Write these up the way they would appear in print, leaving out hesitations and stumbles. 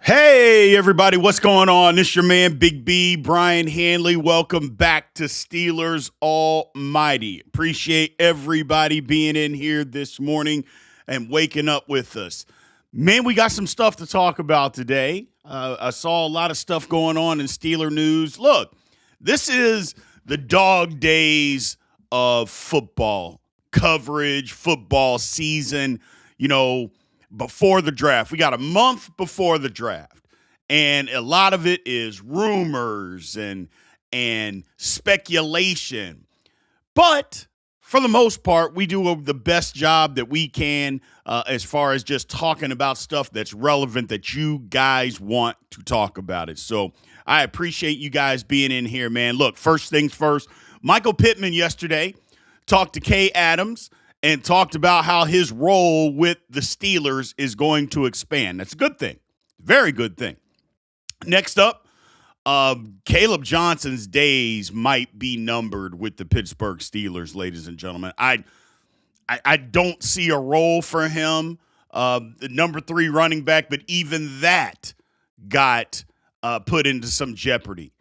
Hey, everybody, what's going on? This is your man, Big B, Brian Hanley. Welcome back to Steelers Almighty. Appreciate everybody being in here this morning and waking up with us. Man, we got some stuff to talk about today. I saw a lot of stuff going on in Steeler news. Look, this is the dog days of football coverage, football season, before the draft. We got a month before the draft, and a lot of it is rumors and speculation. But for the most part, we do the best job that we can as far as just talking about stuff that's relevant that you guys want to talk about it. So I appreciate you guys being in here, man. Look, first things first, Michael Pittman yesterday talked to Kay Adams and talked about how his role with the Steelers is going to expand. That's a good thing. Very good thing. Next up, Caleb Johnson's days might be numbered with the Pittsburgh Steelers, ladies and gentlemen. I don't see a role for him, the number 3 running back, but even that got put into some jeopardy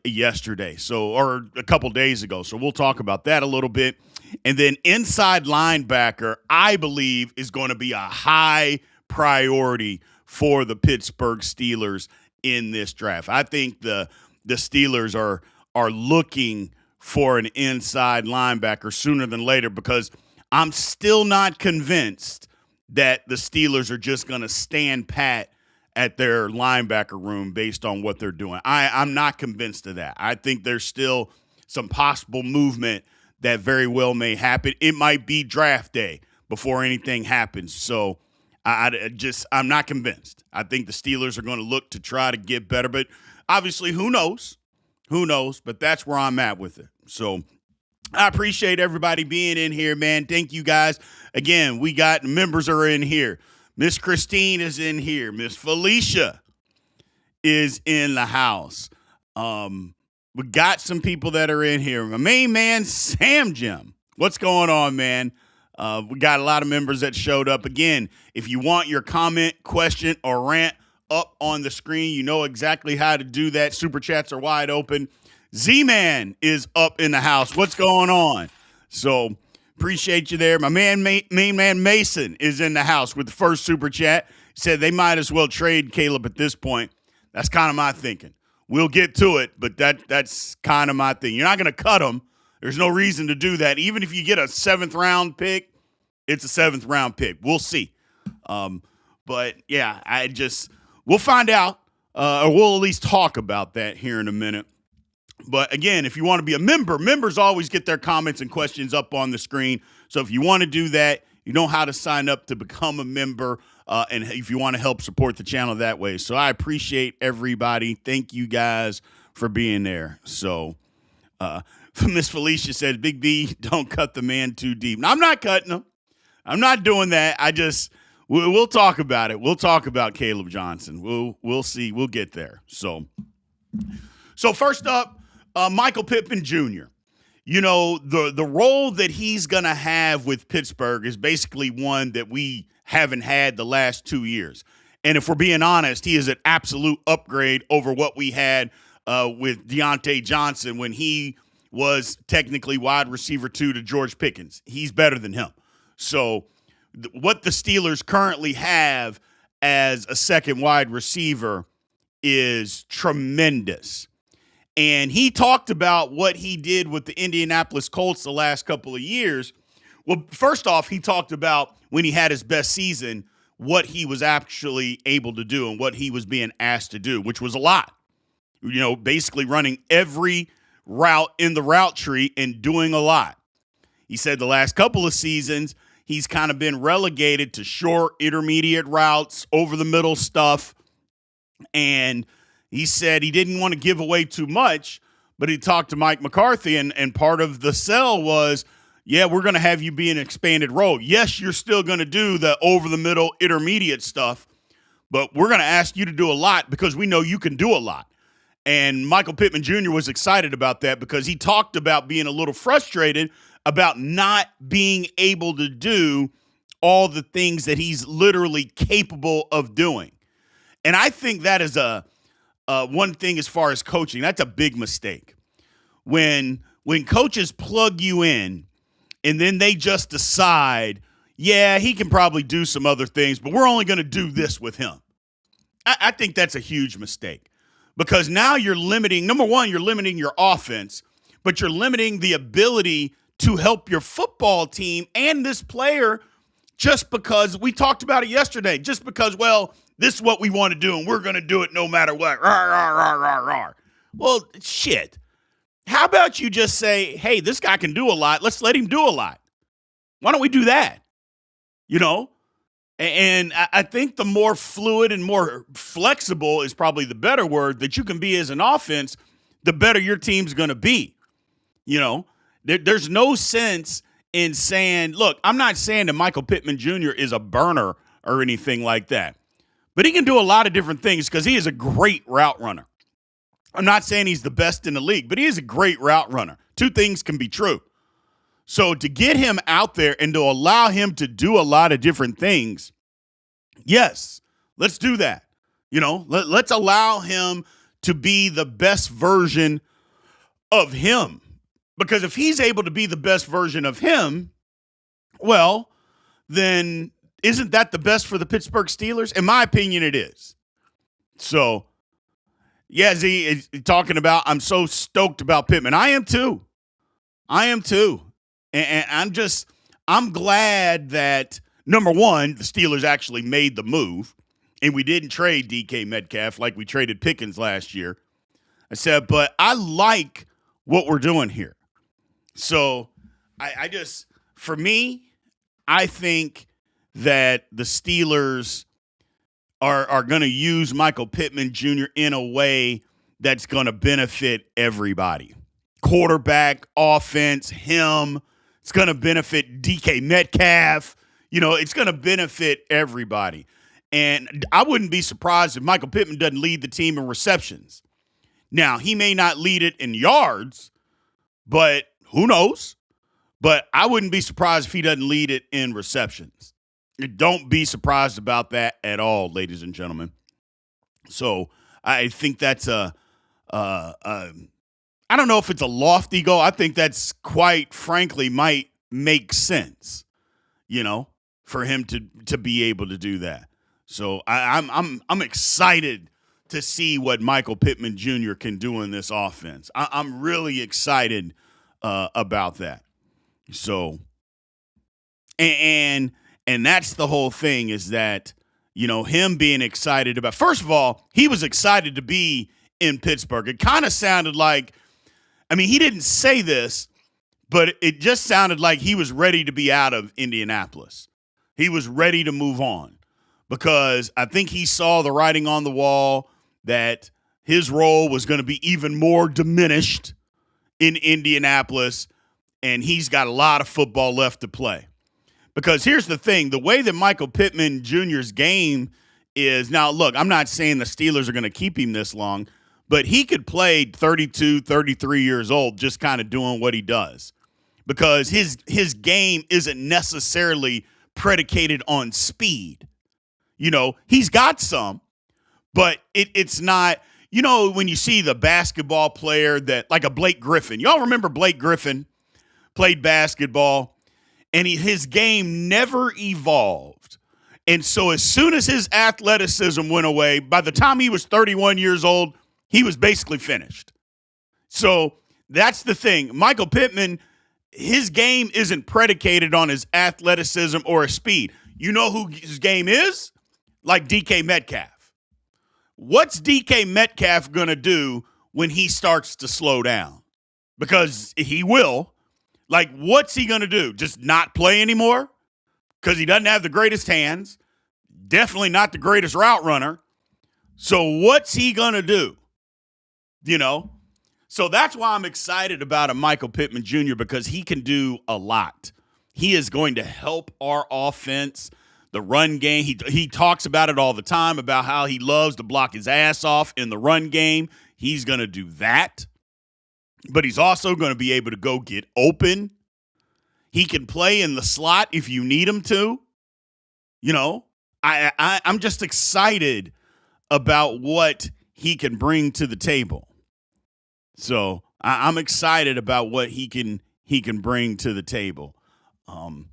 yesterday, or a couple days ago. So we'll talk about that a little bit. And then inside linebacker, I believe, is going to be a high priority for the Pittsburgh Steelers in this draft. I think the Steelers are looking for an inside linebacker sooner than later, because I'm still not convinced that the Steelers are just going to stand pat at their linebacker room based on what they're doing. I'm not convinced of that. I think there's still some possible movement that very well may happen. It might be draft day before anything happens. So I'm not convinced. I think the Steelers are going to look to try to get better, but obviously who knows? Who knows? But that's where I'm at with it. So I appreciate everybody being in here, man. Thank you guys. Again, we got members are in here. Miss Christine is in here. Miss Felicia is in the house. We got some people that are in here. My main man, Sam Jim. What's going on, man? We got a lot of members that showed up. Again, if you want your comment, question, or rant up on the screen, you know exactly how to do that. Super chats are wide open. Z-Man is up in the house. What's going on? So appreciate you there. My main man Mason is in the house with the first super chat. He said they might as well trade Caleb at this point. That's kind of my thinking. We'll get to it, but that's kind of my thing. You're not going to cut him. There's no reason to do that. Even if you get a 7th-round pick, it's a 7th-round pick. We'll see. But, yeah, we'll find out, or we'll at least talk about that here in a minute. But, again, if you want to be a member, members always get their comments and questions up on the screen. So if you want to do that, you know how to sign up to become a member. And if you want to help support the channel that way. So I appreciate everybody. Thank you guys for being there. So Miss Felicia said, Big B, don't cut the man too deep. No, I'm not cutting him. I'm not doing that. We'll talk about it. We'll talk about Caleb Johnson. We'll see. We'll get there. So first up, Michael Pittman Jr. The role that he's going to have with Pittsburgh is basically one that we haven't had the last 2 years. And if we're being honest, he is an absolute upgrade over what we had with Deontay Johnson when he was technically wide receiver 2 to George Pickens. He's better than him. So what the Steelers currently have as a second wide receiver is tremendous. And he talked about what he did with the Indianapolis Colts the last couple of years. Well, first off, he talked about when he had his best season, what he was actually able to do and what he was being asked to do, which was a lot. Basically running every route in the route tree and doing a lot. He said the last couple of seasons, he's kind of been relegated to short, intermediate routes, over the middle stuff. And he said he didn't want to give away too much, but he talked to Mike McCarthy, and part of the sell was, yeah, we're going to have you be an expanded role. Yes, you're still going to do the over-the-middle intermediate stuff, but we're going to ask you to do a lot because we know you can do a lot. And Michael Pittman Jr. was excited about that because he talked about being a little frustrated about not being able to do all the things that he's literally capable of doing. And I think that is one thing as far as coaching. That's a big mistake. When coaches plug you in and then they just decide, yeah, he can probably do some other things, but we're only going to do this with him. I think that's a huge mistake because now you're limiting, number one, you're limiting your offense, but you're limiting the ability to help your football team and this player just because we talked about it yesterday, just because, well, this is what we want to do and we're going to do it no matter what. Rawr, rawr, rawr, rawr, rawr. Well, shit. How about you just say, hey, this guy can do a lot. Let's let him do a lot. Why don't we do that? You know? And I think the more fluid and more flexible is probably the better word that you can be as an offense, the better your team's going to be. You know? There's no sense in saying, look, I'm not saying that Michael Pittman Jr. is a burner or anything like that. But he can do a lot of different things because he is a great route runner. I'm not saying he's the best in the league, but he is a great route runner. Two things can be true. So to get him out there and to allow him to do a lot of different things, yes, let's do that. You know, let's allow him to be the best version of him. Because if he's able to be the best version of him, well, then isn't that the best for the Pittsburgh Steelers? In my opinion, it is. So, yeah, Z is talking about, I'm so stoked about Pittman. I am too. And I'm glad that, number one, the Steelers actually made the move, and we didn't trade DK Metcalf like we traded Pickens last year. I said, but I like what we're doing here. So I just, for me, I think that the Steelers are going to use Michael Pittman Jr. in a way that's going to benefit everybody. Quarterback, offense, him. It's going to benefit DK Metcalf. You know, it's going to benefit everybody. And I wouldn't be surprised if Michael Pittman doesn't lead the team in receptions. Now, he may not lead it in yards, but who knows? But I wouldn't be surprised if he doesn't lead it in receptions. Don't be surprised about that at all, ladies and gentlemen. So I think that's I don't know if it's a lofty goal. I think that's quite frankly might make sense, you know, for him to be able to do that. So I'm excited to see what Michael Pittman Jr. can do in this offense. I'm really excited about that. So, and that's the whole thing is that, you know, him being excited about, first of all, he was excited to be in Pittsburgh. It kind of sounded like, I mean, he didn't say this, but it just sounded like he was ready to be out of Indianapolis. He was ready to move on because I think he saw the writing on the wall that his role was going to be even more diminished in Indianapolis, and he's got a lot of football left to play. Because here's the thing, the way that Michael Pittman Jr.'s game is, now look, I'm not saying the Steelers are going to keep him this long, but he could play 32, 33 years old just kind of doing what he does. Because his game isn't necessarily predicated on speed. You know, he's got some, but it's not, you know, when you see the basketball player that, like a Blake Griffin. Y'all remember Blake Griffin played basketball, and his game never evolved. And so as soon as his athleticism went away, by the time he was 31 years old, he was basically finished. So that's the thing. Michael Pittman, his game isn't predicated on his athleticism or his speed. You know who his game is? Like DK Metcalf. What's DK Metcalf going to do when he starts to slow down? Because he will. Like, what's he going to do? Just not play anymore? Because he doesn't have the greatest hands. Definitely not the greatest route runner. So what's he going to do? You know? So that's why I'm excited about a Michael Pittman Jr. because he can do a lot. He is going to help our offense, the run game. He talks about it all the time, about how he loves to block his ass off in the run game. He's going to do that. But he's also going to be able to go get open. He can play in the slot if you need him to. You know, I'm just excited about what he can bring to the table. So I'm excited about what he can bring to the table. And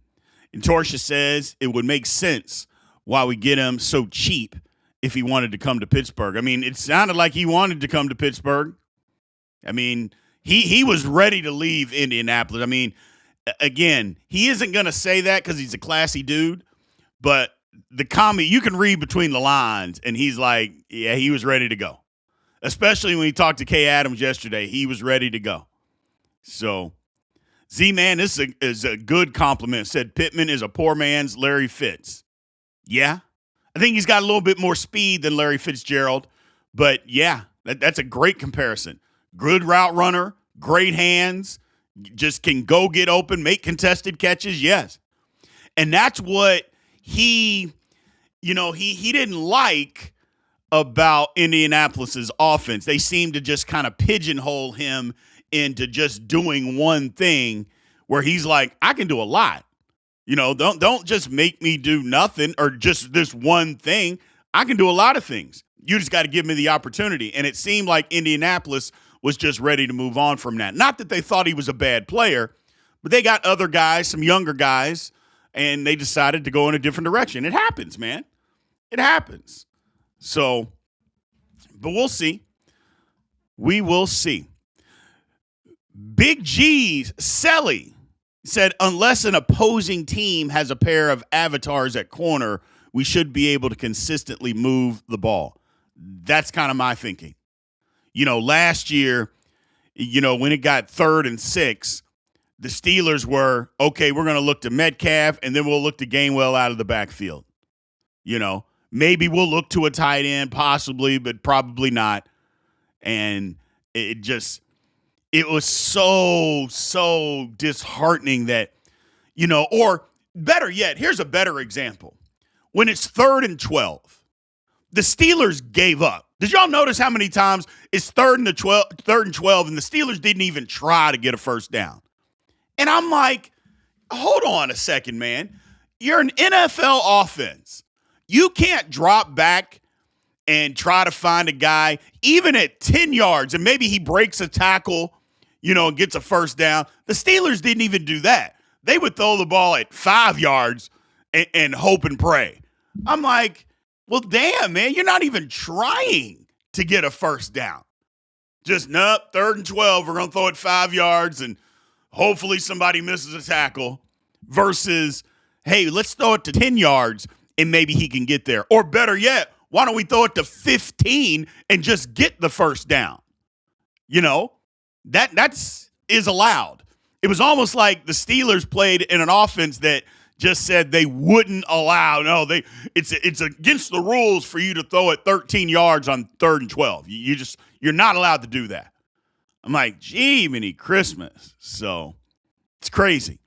Torsha says it would make sense why we get him so cheap if he wanted to come to Pittsburgh. I mean, it sounded like he wanted to come to Pittsburgh. I mean, he was ready to leave Indianapolis. I mean, again, he isn't going to say that because he's a classy dude, but the comment, you can read between the lines, and he's like, yeah, he was ready to go. Especially when he talked to Kay Adams yesterday, he was ready to go. So, Z-Man, this is a good compliment. Said Pittman is a poor man's Larry Fitz. Yeah. I think he's got a little bit more speed than Larry Fitzgerald. But, yeah, that's a great comparison. Good route runner, great hands, just can go get open, make contested catches, yes. And that's what he didn't like about Indianapolis's offense. They seemed to just kind of pigeonhole him into just doing one thing where he's like, I can do a lot. Don't just make me do nothing or just this one thing. I can do a lot of things. You just got to give me the opportunity. And it seemed like Indianapolis was just ready to move on from that. Not that they thought he was a bad player, but they got other guys, some younger guys, and they decided to go in a different direction. It happens, man. It happens. So, but we'll see. We will see. Big G's Selly said, unless an opposing team has a pair of avatars at corner, we should be able to consistently move the ball. That's kind of my thinking. Last year, when it got 3rd and 6, the Steelers were, okay, we're going to look to Metcalf, and then we'll look to Gainwell out of the backfield. Maybe we'll look to a tight end, possibly, but probably not. And it was so disheartening that, or better yet, here's a better example. When it's 3rd and 12, the Steelers gave up. Did y'all notice how many times it's 3rd and 12, and the Steelers didn't even try to get a first down? And I'm like, hold on a second, man. You're an NFL offense. You can't drop back and try to find a guy, even at 10 yards, and maybe he breaks a tackle, and gets a first down. The Steelers didn't even do that. They would throw the ball at 5 yards and hope and pray. I'm like, well, damn, man, you're not even trying to get a first down. Just, nope, 3rd and 12, we're going to throw it 5 yards, and hopefully somebody misses a tackle, versus, hey, let's throw it to 10 yards, and maybe he can get there. Or better yet, why don't we throw it to 15 and just get the first down? That's allowed. It was almost like the Steelers played in an offense that just said they wouldn't allow. No, it's against the rules for you to throw it 13 yards on 3rd and 12. You're not allowed to do that. I'm like, gee, many Christmas. So it's crazy.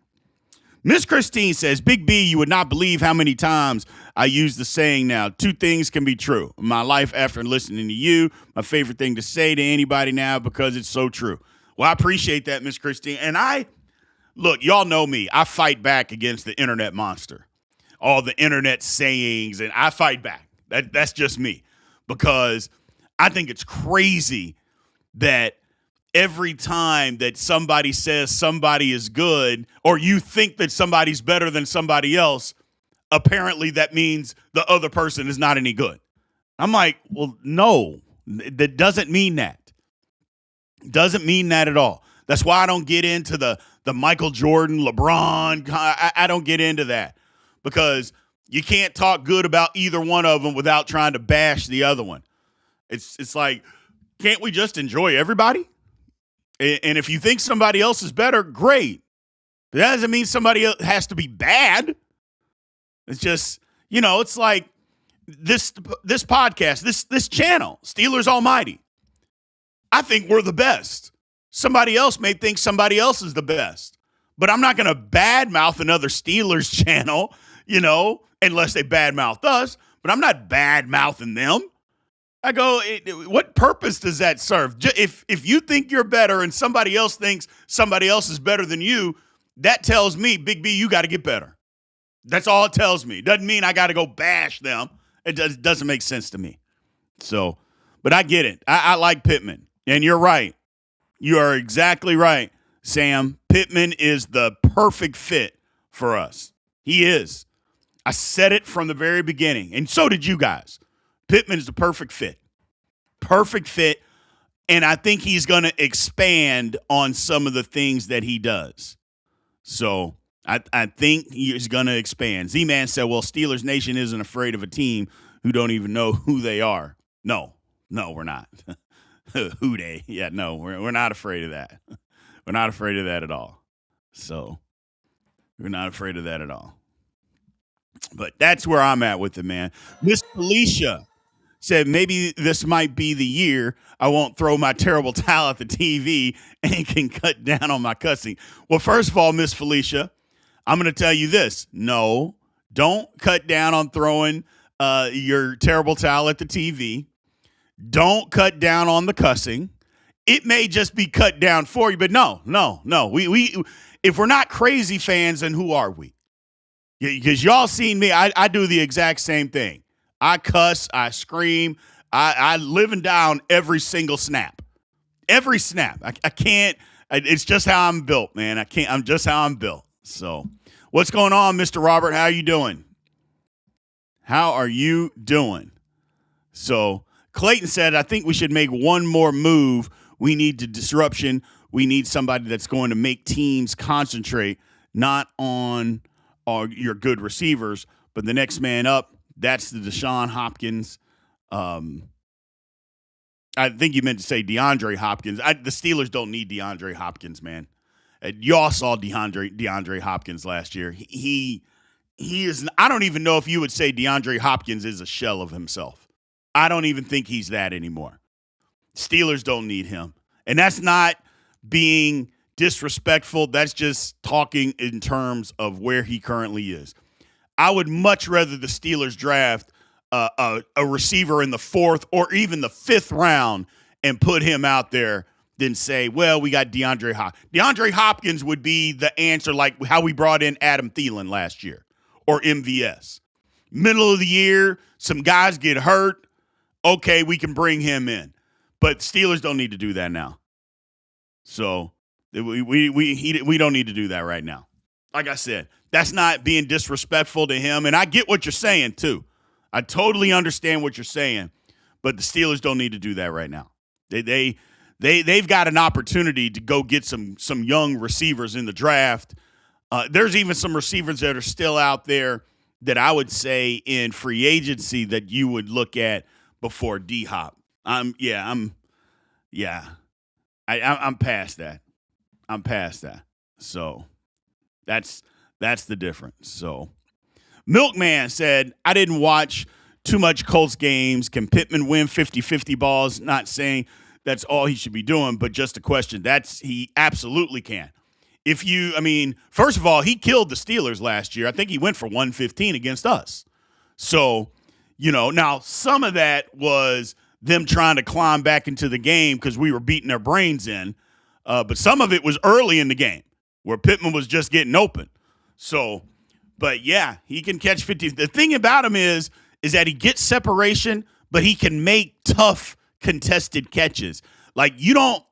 Miss Christine says, Big B, you would not believe how many times I use the saying now. 2 things can be true. My life after listening to you, my favorite thing to say to anybody now because it's so true. Well, I appreciate that, Miss Christine. And look, y'all know me. I fight back against the internet monster. All the internet sayings, and I fight back. That's just me. Because I think it's crazy that every time that somebody says somebody is good, or you think that somebody's better than somebody else, apparently that means the other person is not any good. I'm like, well, no, that doesn't mean that. Doesn't mean that at all. That's why I don't get into the Michael Jordan, LeBron. I don't get into that, because you can't talk good about either one of them without trying to bash the other one. It's like, can't we just enjoy everybody? And if you think somebody else is better, great. But that doesn't mean somebody else has to be bad. It's just, it's like this podcast, this channel, Steelers Almighty. I think we're the best. Somebody else may think somebody else is the best. But I'm not going to badmouth another Steelers channel, unless they badmouth us. But I'm not badmouthing them. I go, what purpose does that serve? If you think you're better and somebody else thinks somebody else is better than you, that tells me, Big B, you got to get better. That's all it tells me. Doesn't mean I got to go bash them. It doesn't make sense to me. So, but I get it. I like Pittman. And you're right. You are exactly right, Sam. Pittman is the perfect fit for us. He is. I said it from the very beginning, and so did you guys. Pittman is the perfect fit. Perfect fit. And I think he's going to expand on some of the things that he does. So I think he's going to expand. Z-Man said, well, Steelers Nation isn't afraid of a team who don't even know who they are. No, we're not. Who they? Yeah, no, we're not afraid of that. We're not afraid of that at all. So we're not afraid of that at all. But that's where I'm at with it, man. Miss Felicia said maybe this might be the year I won't throw my terrible towel at the TV and can cut down on my cussing. Well, first of all, Miss Felicia, I'm going to tell you this. No, don't cut down on throwing your terrible towel at the TV. Don't cut down on the cussing. It may just be cut down for you, but no. We if we're not crazy fans, then who are we? Because y'all seen me. I do the exact same thing. I cuss. I scream. I live and die on every single snap. Every snap. I can't. It's just how I'm built, man. I can't. I'm just how I'm built. So, what's going on, Mr. Robert? How are you doing? How are you doing? So, Clayton said, I think we should make one more move. We need the disruption. We need somebody that's going to make teams concentrate, not on your good receivers, but the next man up. That's the Deshaun Hopkins. I think you meant to say DeAndre Hopkins. The Steelers don't need DeAndre Hopkins, man. Y'all saw DeAndre Hopkins last year. He is. I don't even know if you would say DeAndre Hopkins is a shell of himself. I don't even think he's that anymore. Steelers don't need him. And that's not being disrespectful. That's just talking in terms of where he currently is. I would much rather the Steelers draft a receiver in the 4th or even the 5th round and put him out there than say, well, we got DeAndre Hopkins. DeAndre Hopkins would be the answer, like how we brought in Adam Thielen last year or MVS. Middle of the year, some guys get hurt. Okay, we can bring him in. But Steelers don't need to do that now. So we don't need to do that right now. Like I said, that's not being disrespectful to him. And I get what you're saying, too. I totally understand what you're saying. But the Steelers don't need to do that right now. They've got an opportunity to go get some young receivers in the draft. There's even some receivers that are still out there that I would say in free agency that you would look at before D-Hop. I'm past that. I'm past that. So that's the difference. So Milkman said, I didn't watch too much Colts games. Can Pittman win 50-50 balls? Not saying that's all he should be doing, but just a question. He absolutely can. First of all, he killed the Steelers last year. I think he went for 115 against us. So, now some of that was them trying to climb back into the game because we were beating their brains in. But some of it was early in the game where Pittman was just getting open. So, but yeah, he can catch 50. The thing about him is that he gets separation, but he can make tough contested catches. Like he can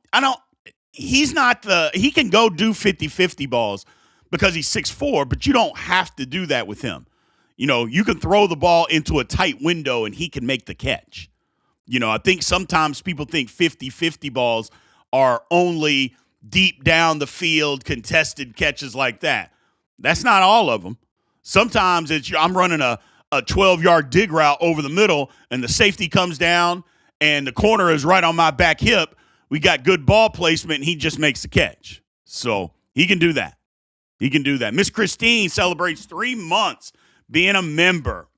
go do 50-50 balls because he's 6'4", but you don't have to do that with him. You can throw the ball into a tight window and he can make the catch. I think sometimes people think 50-50 balls are only deep down the field contested catches like that. That's not all of them. Sometimes I'm running a 12-yard dig route over the middle and the safety comes down and the corner is right on my back hip. We got good ball placement and he just makes the catch. So he can do that. He can do that. Miss Christine celebrates 3 months being a member.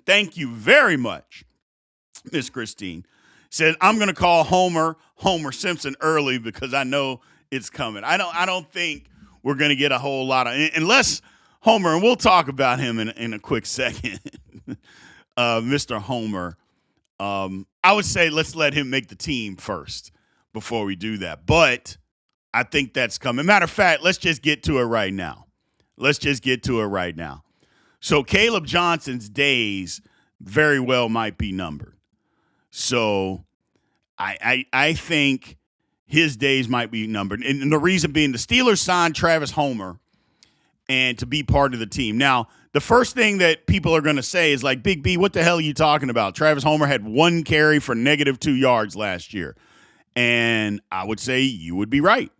Thank you very much, Miss Christine. Says, I'm going to call Homer Simpson early because I know it's coming. I don't think we're going to get a whole lot of, unless Homer, and we'll talk about him in a quick second, Mr. Homer. I would say let's let him make the team first before we do that. But I think that's coming. Matter of fact, let's just get to it right now. So Caleb Johnson's days very well might be numbered. So I think his days might be numbered. And the reason being the Steelers signed Travis Homer and to be part of the team. Now, the first thing that people are going to say is like, Big B, what the hell are you talking about? Travis Homer had 1 carry for -2 yards last year. And I would say you would be right.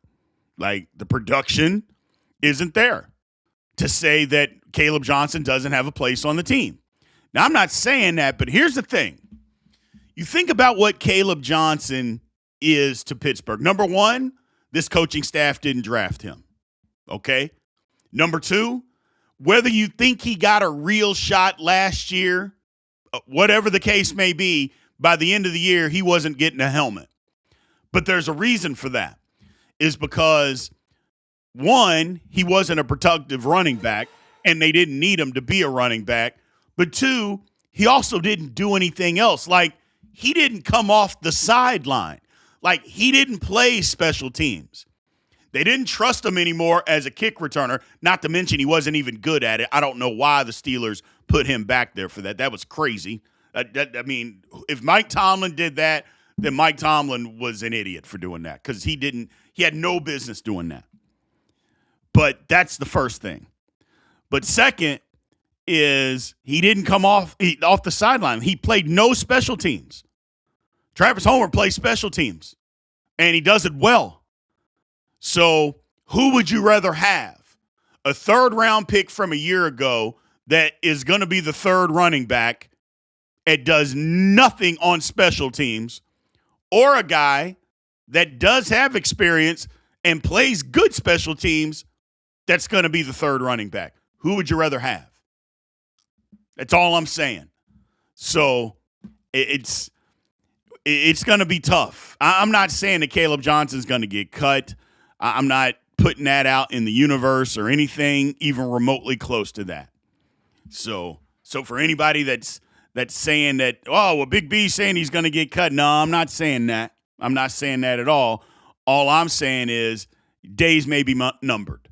Like, the production isn't there to say that Caleb Johnson doesn't have a place on the team. Now, I'm not saying that, but here's the thing. You think about what Caleb Johnson is to Pittsburgh. Number one, this coaching staff didn't draft him. Okay? Number two, whether you think he got a real shot last year, whatever the case may be, by the end of the year, he wasn't getting a helmet. But there's a reason for that. Is because, one, he wasn't a productive running back, and they didn't need him to be a running back. But two, he also didn't do anything else. Like, he didn't come off the sideline. Like, he didn't play special teams. They didn't trust him anymore as a kick returner, not to mention he wasn't even good at it. I don't know why the Steelers put him back there for that. That was crazy. I mean, if Mike Tomlin did that, then Mike Tomlin was an idiot for doing that because he had no business doing that. But that's the first thing. But second is he didn't come off the sideline. He played no special teams. Travis Homer plays special teams, and he does it well. So who would you rather have? A third-round pick from a year ago that is going to be the third running back and does nothing on special teams, or a guy that does have experience and plays good special teams that's going to be the third running back? Who would you rather have? That's all I'm saying. So it's going to be tough. I'm not saying that Caleb Johnson's going to get cut. I'm not putting that out in the universe or anything even remotely close to that. So for anybody that's saying that, oh, well, Big B's saying he's going to get cut. No, I'm not saying that. I'm not saying that at all. All I'm saying is days may be numbered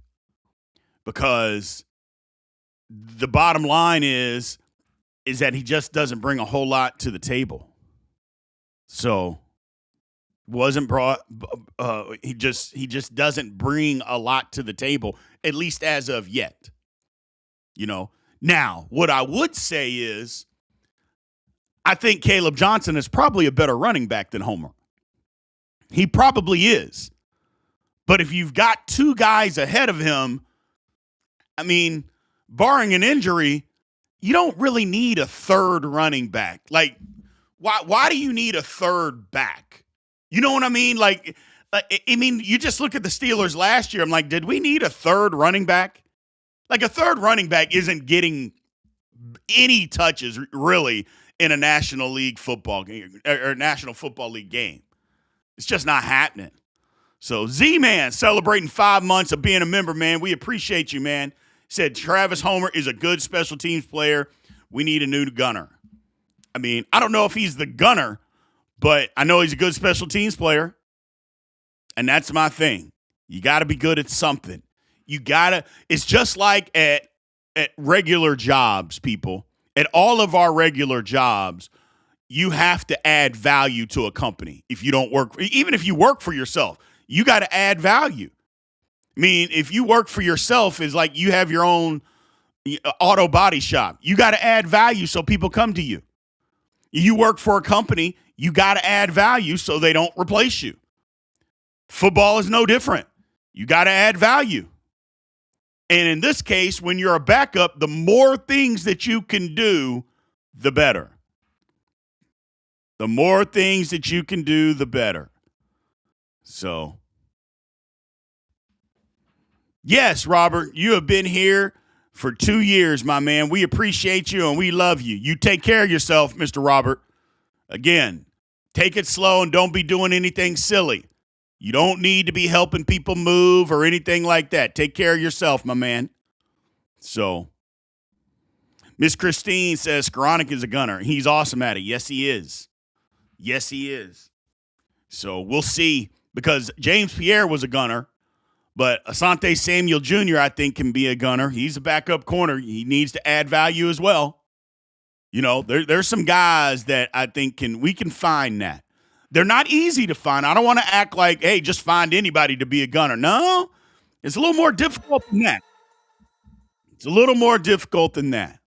because the bottom line is that he just doesn't bring a whole lot to the table. So wasn't brought. He just doesn't bring a lot to the table, at least as of yet. You know. Now, what I would say is, I think Caleb Johnson is probably a better running back than Homer. He probably is. But if you've got two guys ahead of him, I mean, barring an injury, you don't really need a third running back. Like, why do you need a third back? You know what I mean? Like, I mean, you just look at the Steelers last year. I'm like, did we need a third running back? Like, a third running back isn't getting any touches, really, in a National League football game or National Football League game. It's just not happening. So, Z-Man celebrating 5 months of being a member, man. We appreciate you, man. Said Travis Homer is a good special teams player. We need a new gunner. I mean, I don't know if he's the gunner, but I know he's a good special teams player. And that's my thing. You got to be good at something. It's just like at regular jobs, people. At all of our regular jobs, you have to add value to a company. If you don't work, even if you work for yourself, you got to add value. I mean, if you work for yourself, it's like you have your own auto body shop. You got to add value so people come to you. You work for a company, you got to add value so they don't replace you. Football is no different. You got to add value. And in this case, when you're a backup, the more things that you can do, the better. The more things that you can do, the better. So, yes, Robert, you have been here for 2 years, my man. We appreciate you and we love you. You take care of yourself, Mr. Robert. Again, take it slow and don't be doing anything silly. You don't need to be helping people move or anything like that. Take care of yourself, my man. So, Miss Christine says Skoranek is a gunner. He's awesome at it. Yes, he is. Yes, he is. So, we'll see. Because James Pierre was a gunner. But Asante Samuel Jr., I think, can be a gunner. He's a backup corner. He needs to add value as well. There's some guys that I think we can find that. They're not easy to find. I don't want to act like, hey, just find anybody to be a gunner. No, it's a little more difficult than that. It's a little more difficult than that.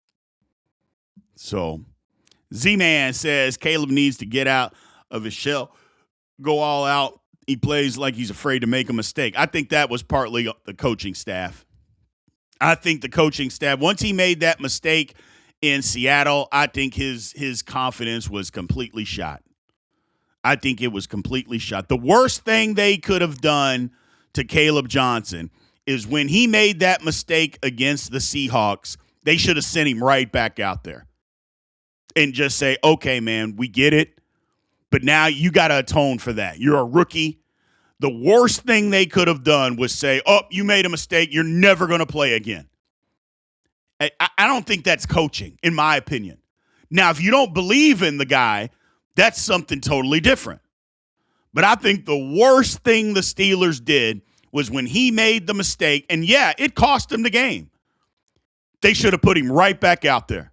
So Z-Man says Caleb needs to get out of his shell, go all out. He plays like he's afraid to make a mistake. I think that was partly the coaching staff. I think the coaching staff, once he made that mistake in Seattle, I think his confidence was completely shot. I think it was completely shot. The worst thing they could have done to Caleb Johnson is when he made that mistake against the Seahawks, they should have sent him right back out there and just say, okay, man, we get it, but now you got to atone for that. You're a rookie. The worst thing they could have done was say, oh, you made a mistake. You're never going to play again. I don't think that's coaching, in my opinion. Now, if you don't believe in the guy, that's something totally different. But I think the worst thing the Steelers did was when he made the mistake, and yeah, it cost him the game. They should have put him right back out there.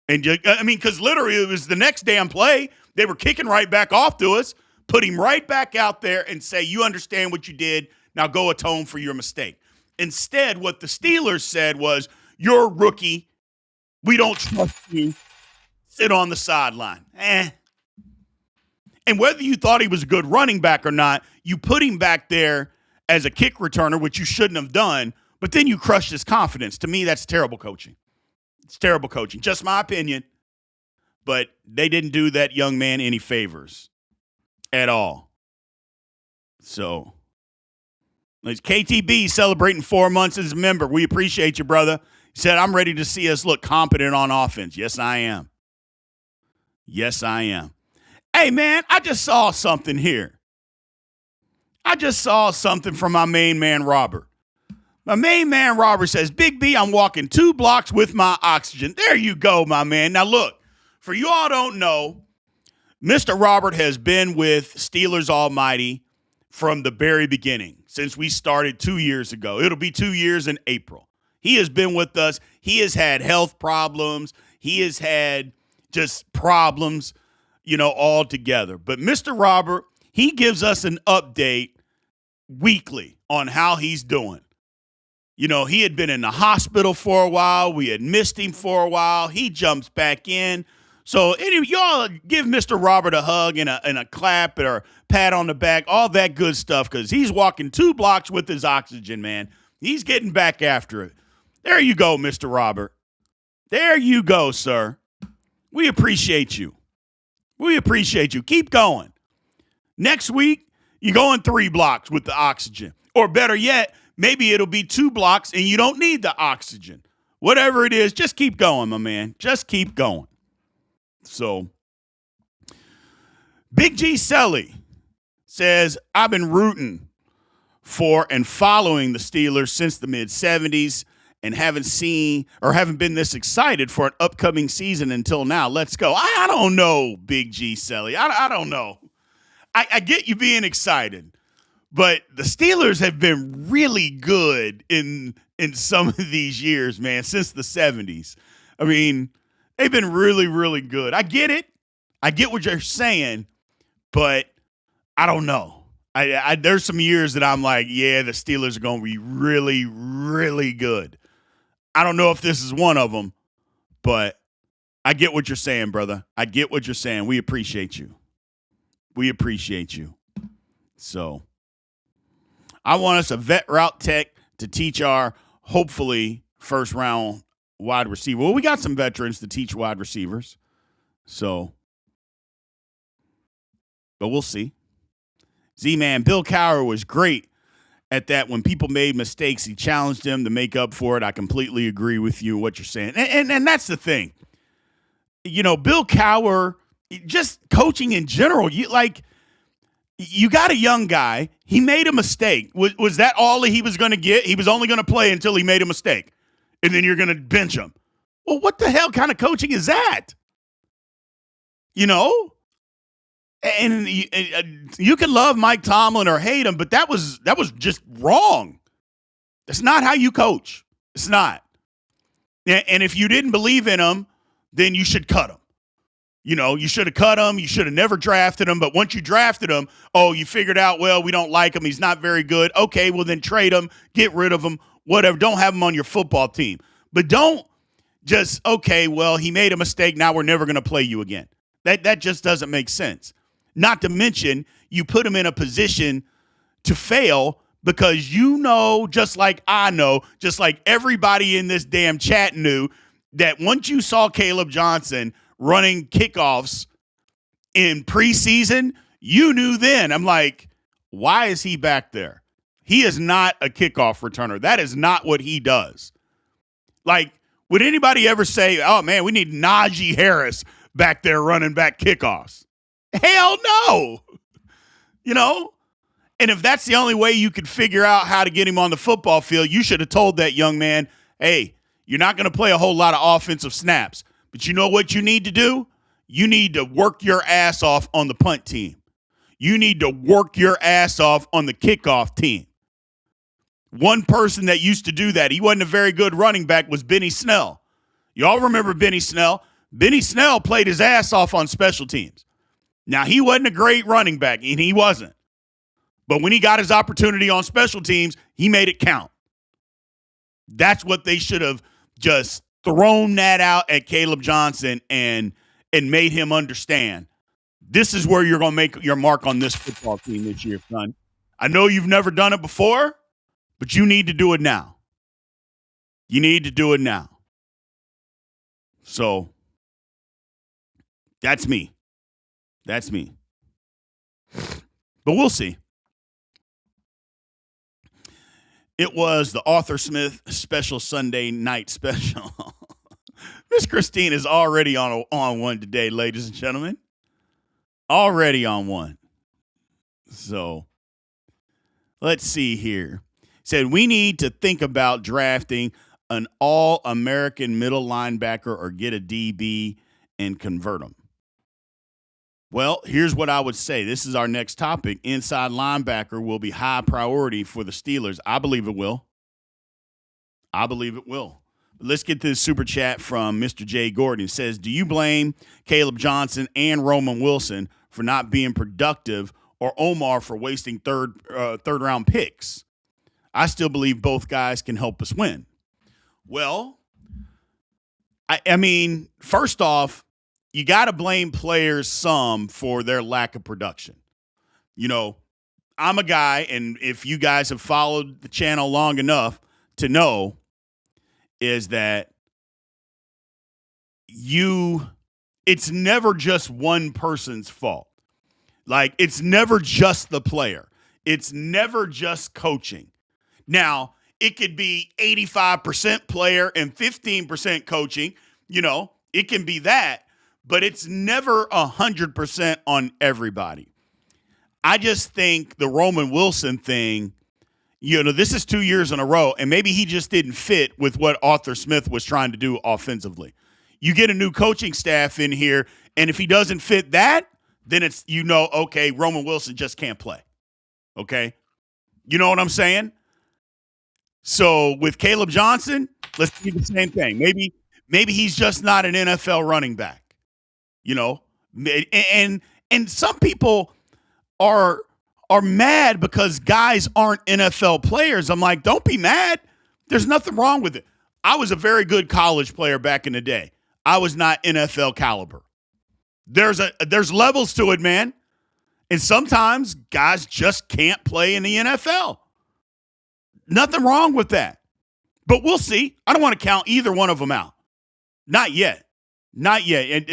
And because literally it was the next damn play, they were kicking right back off to us, put him right back out there and say, you understand what you did, now go atone for your mistake. Instead, what the Steelers said was, you're a rookie, we don't trust you, sit on the sideline. And whether you thought he was a good running back or not, you put him back there as a kick returner, which you shouldn't have done, but then you crushed his confidence. To me, that's terrible coaching. It's terrible coaching. Just my opinion. But they didn't do that young man any favors at all. So, it's KTB celebrating 4 months as a member. We appreciate you, brother. He said, I'm ready to see us look competent on offense. Yes, I am. Yes, I am. Hey, man, I just saw something here. I just saw something from my main man, Robert. My main man, Robert, says, Big B, I'm walking 2 blocks with my oxygen. There you go, my man. Now, look, for you all don't know, Mr. Robert has been with Steelers Almighty from the very beginning, since we started 2 years ago. It'll be 2 years in April. He has been with us. He has had health problems. He has had just problems, all together. But Mr. Robert, he gives us an update weekly on how he's doing. He had been in the hospital for a while. We had missed him for a while. He jumps back in. So anyway, y'all give Mr. Robert a hug and a clap or a pat on the back, all that good stuff, because he's walking 2 blocks with his oxygen, man. He's getting back after it. There you go, Mr. Robert. There you go, sir. We appreciate you. We appreciate you. Keep going. Next week, you're going 3 blocks with the oxygen. Or better yet, maybe it'll be 2 blocks and you don't need the oxygen. Whatever it is, just keep going, my man. Just keep going. So, Big G Selly says, I've been rooting for and following the Steelers since the mid-'70s and haven't been this excited for an upcoming season until now. Let's go. I don't know, Big G Selly. I don't know. I get you being excited, but the Steelers have been really good in some of these years, man, since the 70s. I mean, they've been really, really good. I get it. I get what you're saying, but I don't know. There's some years that I'm like, yeah, the Steelers are going to be really, really good. I don't know if this is one of them, but I get what you're saying, brother. I get what you're saying. We appreciate you. We appreciate you. So I want us a vet route tech to teach our, hopefully, first round wide receiver. Well, we got some veterans to teach wide receivers. So, but we'll see. Z-Man, Bill Cowher was great at that. When people made mistakes, he challenged them to make up for it. I completely agree with you what you're saying. And that's the thing. Bill Cowher, just coaching in general, you got a young guy. He made a mistake. Was that all he was going to get? He was only going to play until he made a mistake. And then you're going to bench him. Well, what the hell kind of coaching is that? And you can love Mike Tomlin or hate him, but that was just wrong. That's not how you coach. It's not. And if you didn't believe in him, then you should cut him. You should have cut him. You should have never drafted him. But once you drafted him, you figured out, well, we don't like him. He's not very good. Okay, well, then trade him, get rid of him, whatever. Don't have him on your football team. But don't just, okay, well, he made a mistake. Now we're never going to play you again. That just doesn't make sense. Not to mention, you put him in a position to fail because just like I know, just like everybody in this damn chat knew, that once you saw Caleb Johnson running kickoffs in preseason, you knew then. I'm like, why is he back there? He is not a kickoff returner. That is not what he does. Like, would anybody ever say, oh, man, we need Najee Harris back there running back kickoffs? Hell no. And if that's the only way you could figure out how to get him on the football field, you should have told that young man, hey, you're not going to play a whole lot of offensive snaps. But you know what you need to do? You need to work your ass off on the punt team. You need to work your ass off on the kickoff team. One person that used to do that, he wasn't a very good running back, was Benny Snell. Y'all remember Benny Snell? Benny Snell played his ass off on special teams. Now, he wasn't a great running back, and he wasn't. But when he got his opportunity on special teams, he made it count. That's what they should have just thrown that out at Caleb Johnson and made him understand. This is where you're going to make your mark on this football team this year, son. I know you've never done it before, but you need to do it now. You need to do it now. So that's me. That's me. But we'll see. It was the Arthur Smith special Sunday night special. Miss Christine is already on one today, ladies and gentlemen. Already on one. So let's see here. Said we need to think about drafting an all-American middle linebacker or get a DB and convert them. Well, here's what I would say. This is our next topic. Inside linebacker will be high priority for the Steelers. I believe it will. Let's get to the super chat from Mr. J. Gordon. It says, do you blame Caleb Johnson and Roman Wilson for not being productive or Omar for wasting third round picks? I still believe both guys can help us win. Well, I mean, first off, you got to blame players some for their lack of production. I'm a guy, and if you guys have followed the channel long enough to know, is that it's never just one person's fault. Like, it's never just the player. It's never just coaching. Now, it could be 85% player and 15% coaching. It can be that. But it's never 100% on everybody. I just think the Roman Wilson thing, this is 2 years in a row, and maybe he just didn't fit with what Arthur Smith was trying to do offensively. You get a new coaching staff in here, and if he doesn't fit that, then it's, okay, Roman Wilson just can't play. Okay? You know what I'm saying? So with Caleb Johnson, let's do the same thing. Maybe he's just not an NFL running back. And some people are mad because guys aren't NFL players. I'm like, don't be mad. There's nothing wrong with it. I was a very good college player back in the day. I was not NFL caliber. There's levels to it, man. And sometimes guys just can't play in the NFL. Nothing wrong with that. But we'll see. I don't want to count either one of them out. Not yet. Not yet.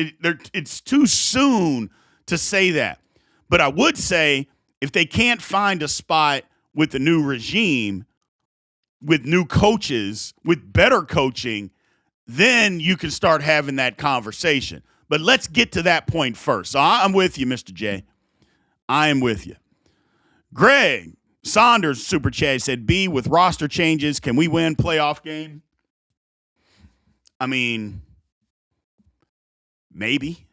It's too soon to say that. But I would say if they can't find a spot with the new regime, with new coaches, with better coaching, then you can start having that conversation. But let's get to that point first. So I'm with you, Mr. J. I am with you. Greg Saunders, Super Chat, said, B, with roster changes, can we win playoff game? I mean, maybe.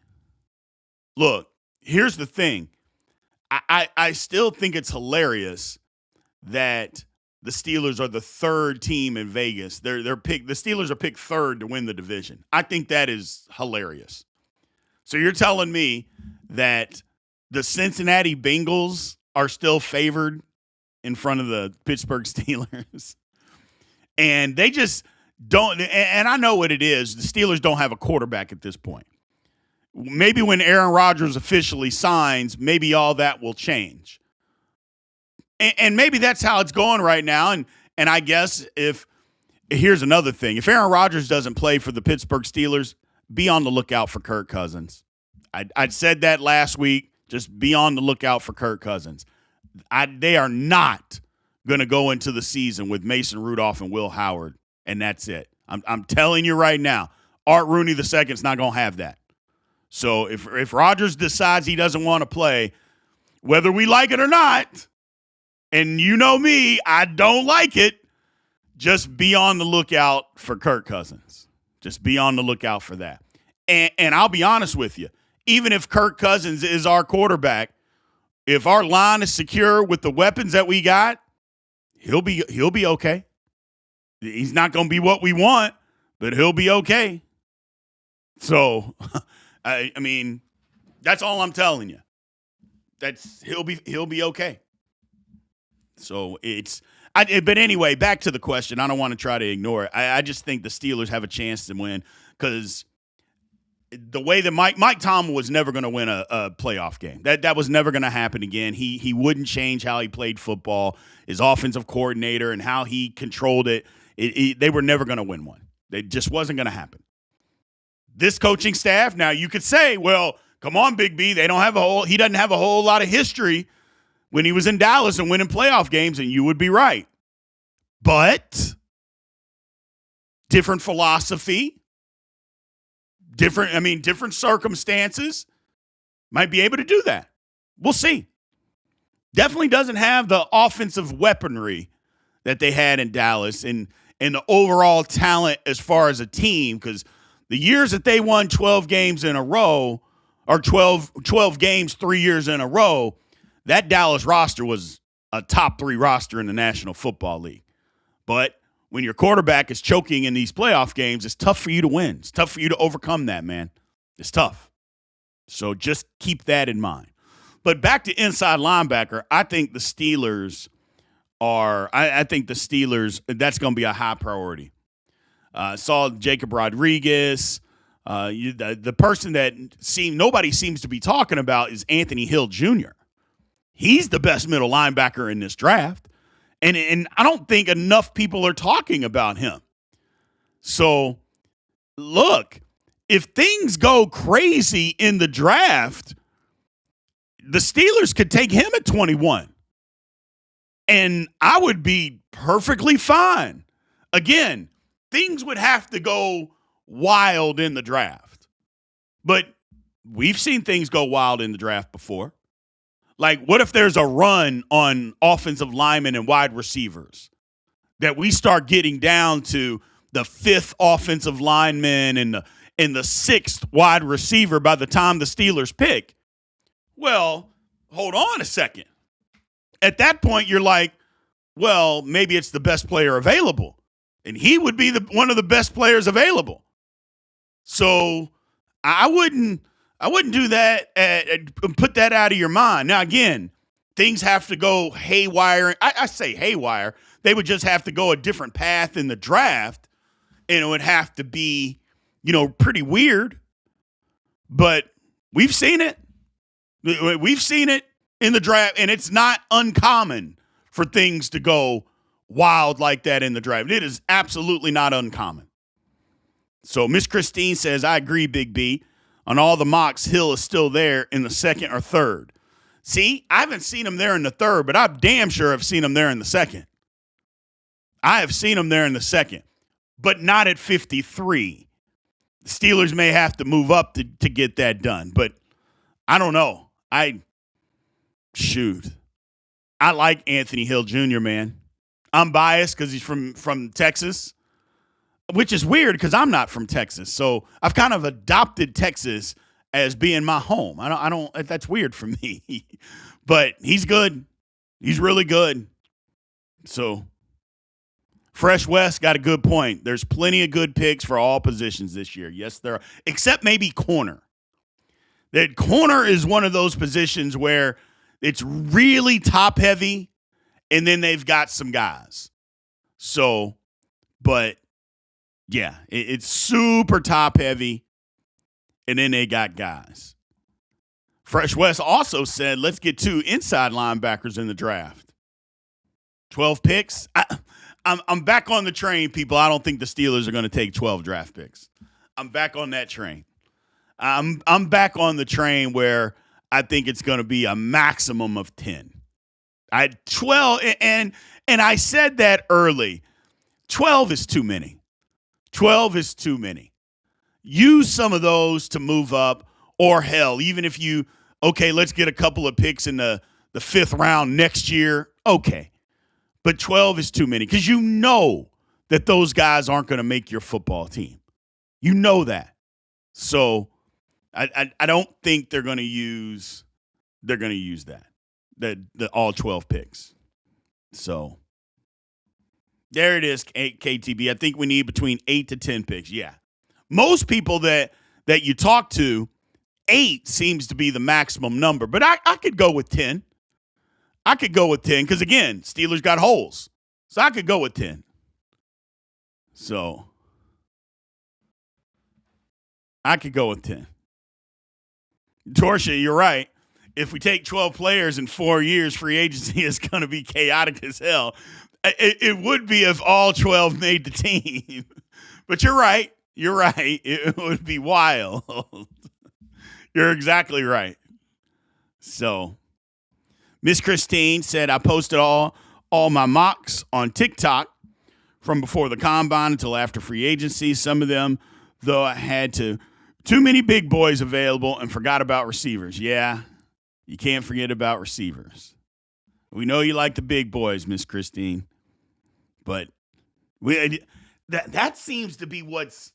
Look, here's the thing. I still think it's hilarious that the Steelers are the third team in Vegas. The Steelers are picked third to win the division. I think that is hilarious. So you're telling me that the Cincinnati Bengals are still favored in front of the Pittsburgh Steelers? And they just don't, and I know what it is. The Steelers don't have a quarterback at this point. Maybe when Aaron Rodgers officially signs, maybe all that will change. And maybe that's how it's going right now. And I guess here's another thing. If Aaron Rodgers doesn't play for the Pittsburgh Steelers, be on the lookout for Kirk Cousins. I said that last week. Just be on the lookout for Kirk Cousins. They are not going to go into the season with Mason Rudolph and Will Howard, and that's it. I'm telling you right now, Art Rooney II is not going to have that. So if Rodgers decides he doesn't want to play, whether we like it or not, and you know me, I don't like it, just be on the lookout for Kirk Cousins. Just be on the lookout for that. And I'll be honest with you, even if Kirk Cousins is our quarterback, if our line is secure with the weapons that we got, he'll be okay. He's not going to be what we want, but he'll be okay. So, I mean, that's all I'm telling you. He'll be okay. So but anyway, back to the question. I don't want to try to ignore it. I just think the Steelers have a chance to win because the way that Mike Tomlin was never going to win a playoff game. That was never going to happen again. He wouldn't change how he played football, his offensive coordinator, and how he controlled it. They were never going to win one. It just wasn't going to happen. This coaching staff, now you could say, well, come on, Big B, he doesn't have a whole lot of history when he was in Dallas and winning playoff games, and you would be right. But different philosophy, different circumstances, might be able to do that. We'll see. Definitely doesn't have the offensive weaponry that they had in Dallas and the overall talent as far as a team, because the years that they won 12 games in a row, or 12 games 3 years in a row, that Dallas roster was a top 3 roster in the National Football League. But when your quarterback is choking in these playoff games, it's tough for you to win. It's tough for you to overcome that, man. It's tough. So just keep that in mind. But back to inside linebacker, I think the Steelers that's going to be a high priority. Saw Jacob Rodriguez. The person that nobody seems to be talking about is Anthony Hill Jr. He's the best middle linebacker in this draft. And I don't think enough people are talking about him. So, look, if things go crazy in the draft, the Steelers could take him at 21. And I would be perfectly fine. Again, things would have to go wild in the draft. But we've seen things go wild in the draft before. Like, what if there's a run on offensive linemen and wide receivers that we start getting down to the 5th offensive lineman and the 6th wide receiver by the time the Steelers pick? Well, hold on a second. At that point, you're like, well, maybe it's the best player available. And he would be one of the best players available. So I wouldn't do that and put that out of your mind. Now, again, things have to go haywire. I say haywire. They would just have to go a different path in the draft, and it would have to be, pretty weird. But we've seen it. We've seen it in the draft, and it's not uncommon for things to go wild like that in the draft. It is absolutely not uncommon. So Miss Christine says, I agree, Big B. On all the mocks, Hill is still there in the 2nd or 3rd. See, I haven't seen him there in the 3rd, but I damn sure have seen him there in the 2nd. I have seen him there in the 2nd, but not at 53. The Steelers may have to move up to get that done, but I don't know. I like Anthony Hill Jr., man. I'm biased because he's from Texas, which is weird because I'm not from Texas. So I've kind of adopted Texas as being my home. I don't. That's weird for me. But he's good. He's really good. So Fresh West got a good point. There's plenty of good picks for all positions this year. Yes, there are, except maybe corner. That corner is one of those positions where it's really top heavy, and then they've got some guys. So, but yeah, it's super top heavy, and then they got guys. Fresh West also said, let's get 2 inside linebackers in the draft. 12 picks. I'm back on the train, people. I don't think the Steelers are going to take 12 draft picks. I'm back on that train. I'm back on the train where I think it's going to be a maximum of 10. 12, and I said that early. 12 is too many. 12 is too many. Use some of those to move up, or hell, even if you, okay, let's get a couple of picks in the 5th round next year. Okay. But 12 is too many because you know that those guys aren't going to make your football team. You know that. So I don't think they're going to use that. The all 12 picks. So there it is, KTB. I think we need between 8 to 10 picks. Yeah. Most people that you talk to, 8 seems to be the maximum number. But I could go with 10. I could go with 10 because, again, Steelers got holes. So I could go with 10. So I could go with 10. Torsha, you're right. If we take 12 players in 4 years, free agency is going to be chaotic as hell. It would be if all 12 made the team. But you're right. You're right. It would be wild. You're exactly right. So Miss Christine said, I posted all my mocks on TikTok from before the combine until after free agency. Some of them, though, I had too many big boys available and forgot about receivers. Yeah, you can't forget about receivers. We know you like the big boys, Miss Christine. But that seems to be what's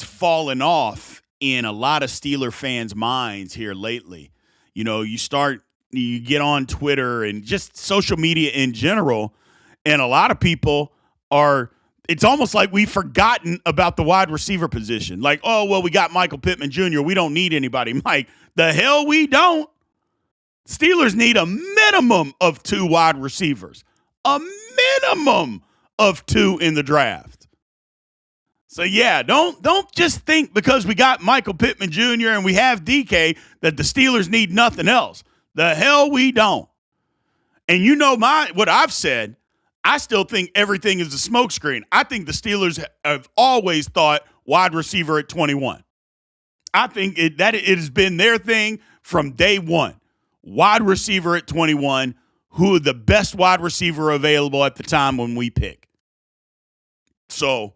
fallen off in a lot of Steeler fans' minds here lately. You know, you get on Twitter and just social media in general, and a lot of people it's almost like we've forgotten about the wide receiver position. Like, oh, well, we got Michael Pittman Jr. We don't need anybody. Mike, the hell we don't. Steelers need a minimum of 2 wide receivers. A minimum of 2 in the draft. So, yeah, don't just think because we got Michael Pittman Jr. and we have DK that the Steelers need nothing else. The hell we don't. And you know what I've said, I still think everything is a smokescreen. I think the Steelers have always thought wide receiver at 21. I think it has been their thing from day one. Wide receiver at 21, who the best wide receiver available at the time when we pick. So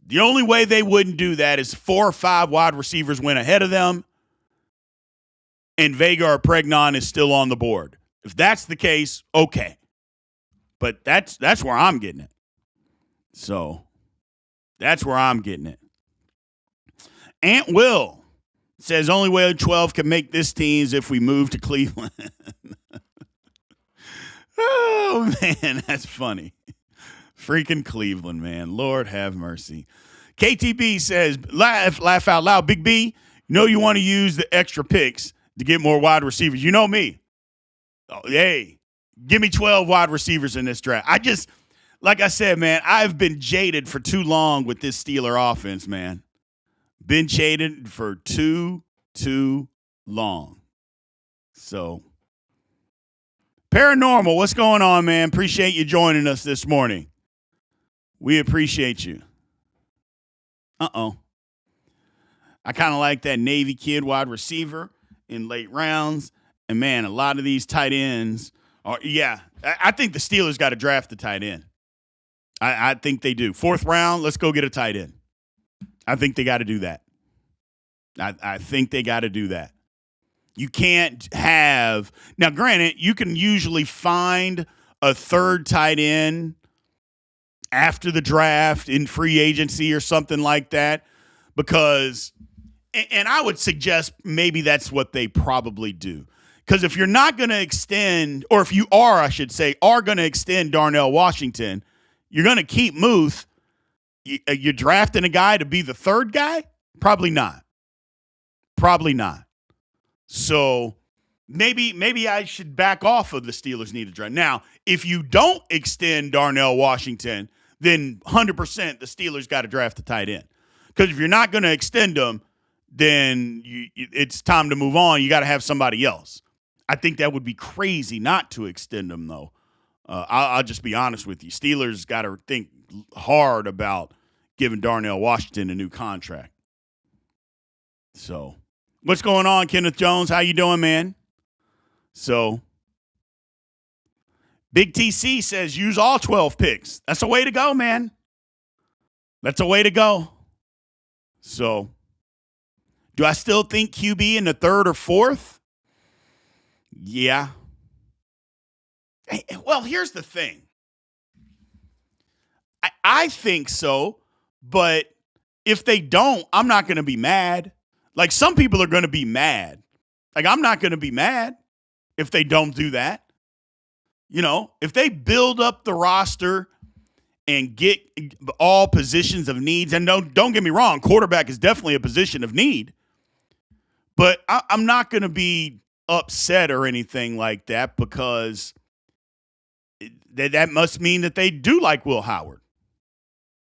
the only way they wouldn't do that is 4 or 5 wide receivers went ahead of them, and Vega or Pregnon is still on the board. If that's the case, okay. But that's where I'm getting it. So that's where I'm getting it. Aunt Will says only way 12 can make this team is if we move to Cleveland. Oh, man, that's funny. Freaking Cleveland, man. Lord have mercy. KTB says, laugh out loud. Big B, you know you want to use the extra picks to get more wide receivers. You know me. Oh, hey, give me 12 wide receivers in this draft. Like I said, man, I've been jaded for too long with this Steeler offense, man. Been jaded for too long. So, Paranormal, what's going on, man? Appreciate you joining us this morning. We appreciate you. Uh-oh. I kind of like that Navy kid wide receiver in late rounds. And, man, a lot of these tight ends are, yeah, I think the Steelers got to draft the tight end. I think they do. 4th round, let's go get a tight end. I think they got to do that. I think they got to do that. You can't have – now, granted, you can usually find a 3rd tight end after the draft in free agency or something like that because – and I would suggest maybe that's what they probably do. Because if you're not going to extend – or if you are, I should say, are going to extend Darnell Washington, You're going to keep Muth. You're drafting a guy to be the third guy? Probably not. Probably not. So maybe I should back off of the Steelers need to draft. Now, if you don't extend Darnell Washington, then 100% the Steelers got to draft a tight end. Because if you're not going to extend them, then it's time to move on. You got to have somebody else. I think that would be crazy not to extend them, though. I'll just be honest with you. Steelers got to think hard about giving Darnell Washington a new contract. So, what's going on, Kenneth Jones? How you doing, man? So, Big TC says use all 12 picks. That's the way to go, man. That's a way to go. So, do I still think QB in the third or fourth? Yeah. Well, here's the thing. I think so, but if they don't, I'm not going to be mad. Like, some people are going to be mad. Like, I'm not going to be mad if they don't do that. You know, if they build up the roster and get all positions of needs, and don't get me wrong, quarterback is definitely a position of need, but I'm not going to be upset or anything like that, because that must mean that they do like Will Howard.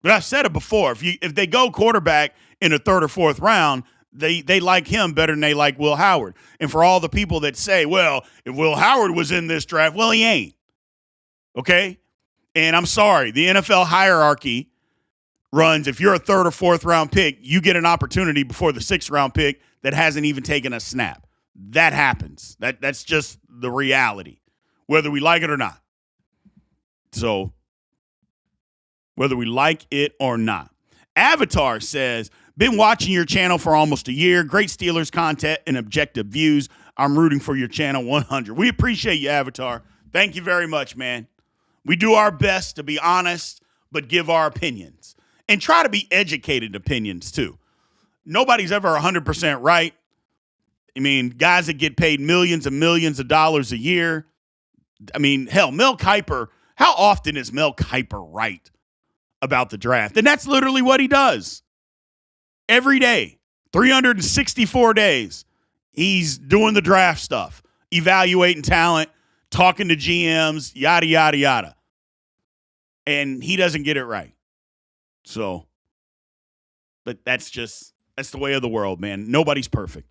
But I've said it before. If they go quarterback in the third or fourth round, they like him better than they like Will Howard. And for all the people that say, well, if Will Howard was in this draft, well, he ain't. Okay? And I'm sorry, the NFL hierarchy runs, if you're a third or fourth round pick, you get an opportunity before the sixth round pick that hasn't even taken a snap. That happens. That's just the reality, whether we like it or not. So, whether we like it or not. Avatar says, been watching your channel for almost a year. Great Steelers content and objective views. I'm rooting for your channel 100. We appreciate you, Avatar. Thank you very much, man. We do our best to be honest, but give our opinions. And try to be educated opinions, too. Nobody's ever 100% right. I mean, guys that get paid millions and millions of dollars a year. I mean, hell, Mel Kiper, how often is Mel Kiper right about the draft? And that's literally what he does. Every day, 364 days, he's doing the draft stuff, evaluating talent, talking to GMs, yada, yada, yada. And he doesn't get it right. So, but that's the way of the world, man. Nobody's perfect.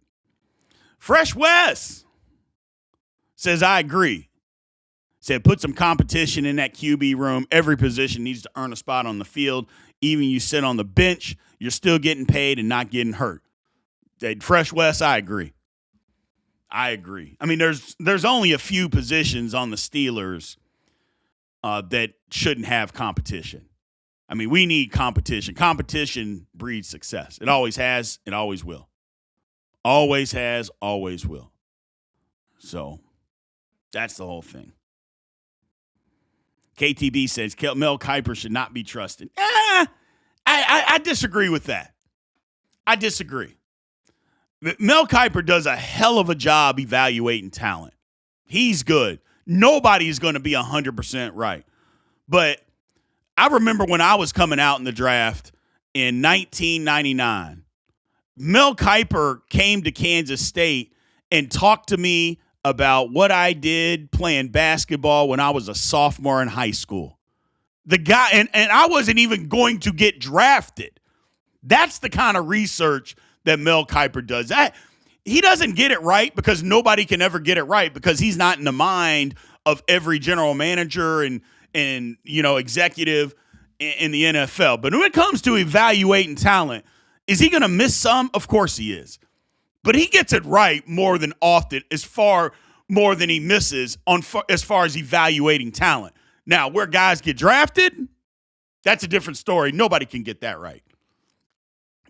Fresh West says, I agree. Said, put some competition in that QB room. Every position needs to earn a spot on the field. Even you sit on the bench, you're still getting paid and not getting hurt. Fresh West, I agree. I mean, there's only a few positions on the Steelers that shouldn't have competition. I mean, we need competition. Competition breeds success. It always has. It always will. Always has, always will. So that's the whole thing. KTB says Mel Kiper should not be trusted. I disagree with that. I disagree. Mel Kiper does a hell of a job evaluating talent. He's good. Nobody's going to be 100% right. But I remember when I was coming out in the draft in 1999, Mel Kiper came to Kansas State and talked to me about what I did playing basketball when I was a sophomore in high school. The guy, and I wasn't even going to get drafted. That's the kind of research that Mel Kiper does. He doesn't get it right because nobody can ever get it right, because he's not in the mind of every general manager and executive in the NFL. But when it comes to evaluating talent, is he going to miss some? Of course he is. But he gets it right more than often, as far more than he misses as far as evaluating talent. Now, where guys get drafted, that's a different story. Nobody can get that right.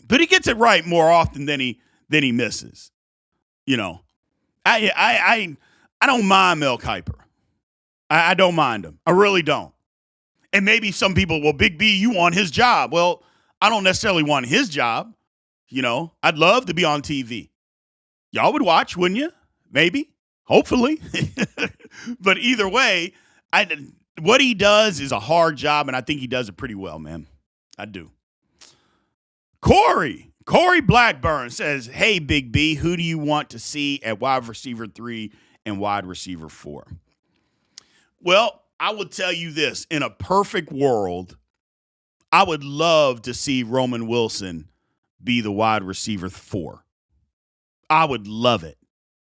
But he gets it right more often than he misses. You know, I don't mind Mel Kiper. I don't mind him. I really don't. And maybe some people, well, Big B, you want his job. Well, I don't necessarily want his job. You know, I'd love to be on TV. Y'all would watch, wouldn't you? Maybe. Hopefully. But either way, what he does is a hard job, and I think he does it pretty well, man. I do. Corey Blackburn says, hey, Big B, who do you want to see at wide receiver 3 and wide receiver 4? Well, I will tell you this. In a perfect world, I would love to see Roman Wilson be the wide receiver 4. I would love it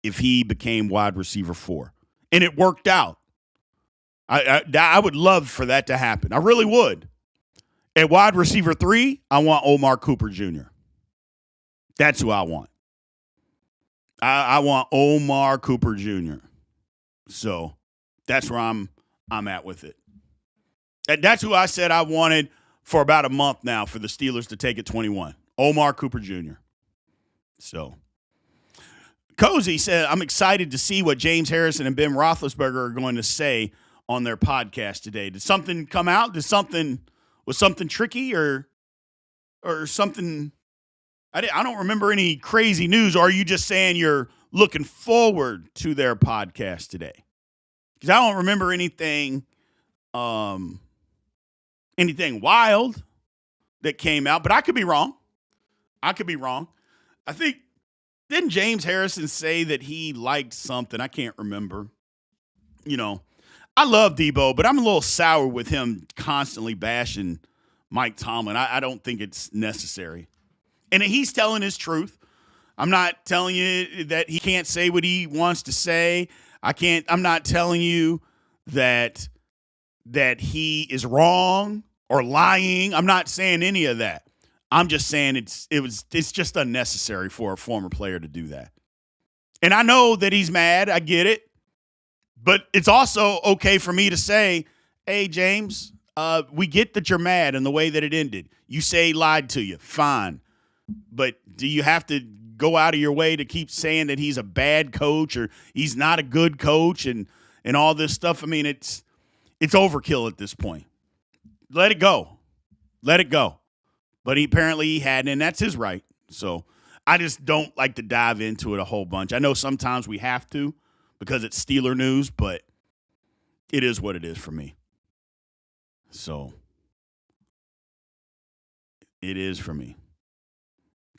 if he became wide receiver 4. And it worked out. I would love for that to happen. I really would. At wide receiver 3, I want Omar Cooper Jr. That's who I want. I want Omar Cooper Jr. So that's where I'm at with it. And that's who I said I wanted for about a month now for the Steelers to take at 21. Omar Cooper Jr. So Cozy said, I'm excited to see what James Harrison and Ben Roethlisberger are going to say on their podcast today. Did something come out? Was something tricky or something? I don't remember any crazy news. Or are you just saying you're looking forward to their podcast today? Because I don't remember anything wild that came out, but I could be wrong. I think, didn't James Harrison say that he liked something? I can't remember. I love Debo, but I'm a little sour with him constantly bashing Mike Tomlin. I don't think it's necessary. And he's telling his truth. I'm not telling you that he can't say what he wants to say. I'm not telling you that he is wrong or lying. I'm not saying any of that. I'm just saying it's just unnecessary for a former player to do that. And I know that he's mad. I get it. But it's also okay for me to say, hey, James, we get that you're mad and the way that it ended. You say he lied to you. Fine. But do you have to go out of your way to keep saying that he's a bad coach or he's not a good coach and all this stuff? I mean, it's overkill at this point. Let it go. But he hadn't, and that's his right. So I just don't like to dive into it a whole bunch. I know sometimes we have to because it's Steeler news, but it is what it is for me. So it is for me.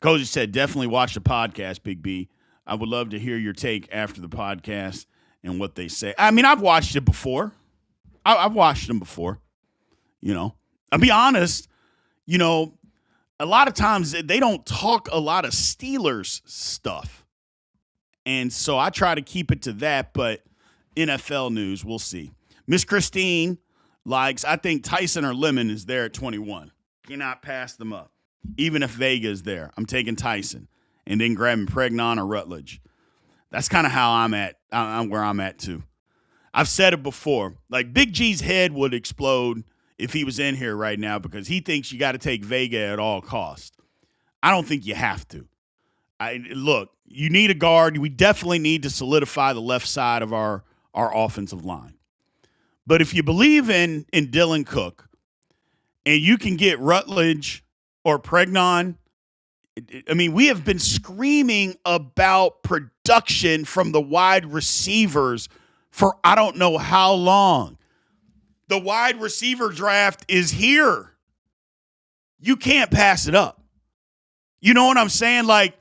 Cozy said, definitely watch the podcast, Big B. I would love to hear your take after the podcast and what they say. I mean, I've watched it before. I've watched them before. I'll be honest, a lot of times they don't talk a lot of Steelers stuff. And so I try to keep it to that, but NFL news, we'll see. Miss Christine likes, I think Tyson or Lemon is there at 21. Cannot pass them up. Even if Vega is there, I'm taking Tyson and then grabbing Pregnon or Rutledge. That's kind of how I'm at. I'm where I'm at too. I've said it before. Like Big G's head would explode if he was in here right now because he thinks you got to take Vega at all costs. I don't think you have to. Look, you need a guard. We definitely need to solidify the left side of our offensive line. But if you believe in Dylan Cook and you can get Rutledge or Pregnon, I mean, we have been screaming about production from the wide receivers for I don't know how long. The wide receiver draft is here. You can't pass it up. You know what I'm saying? Like,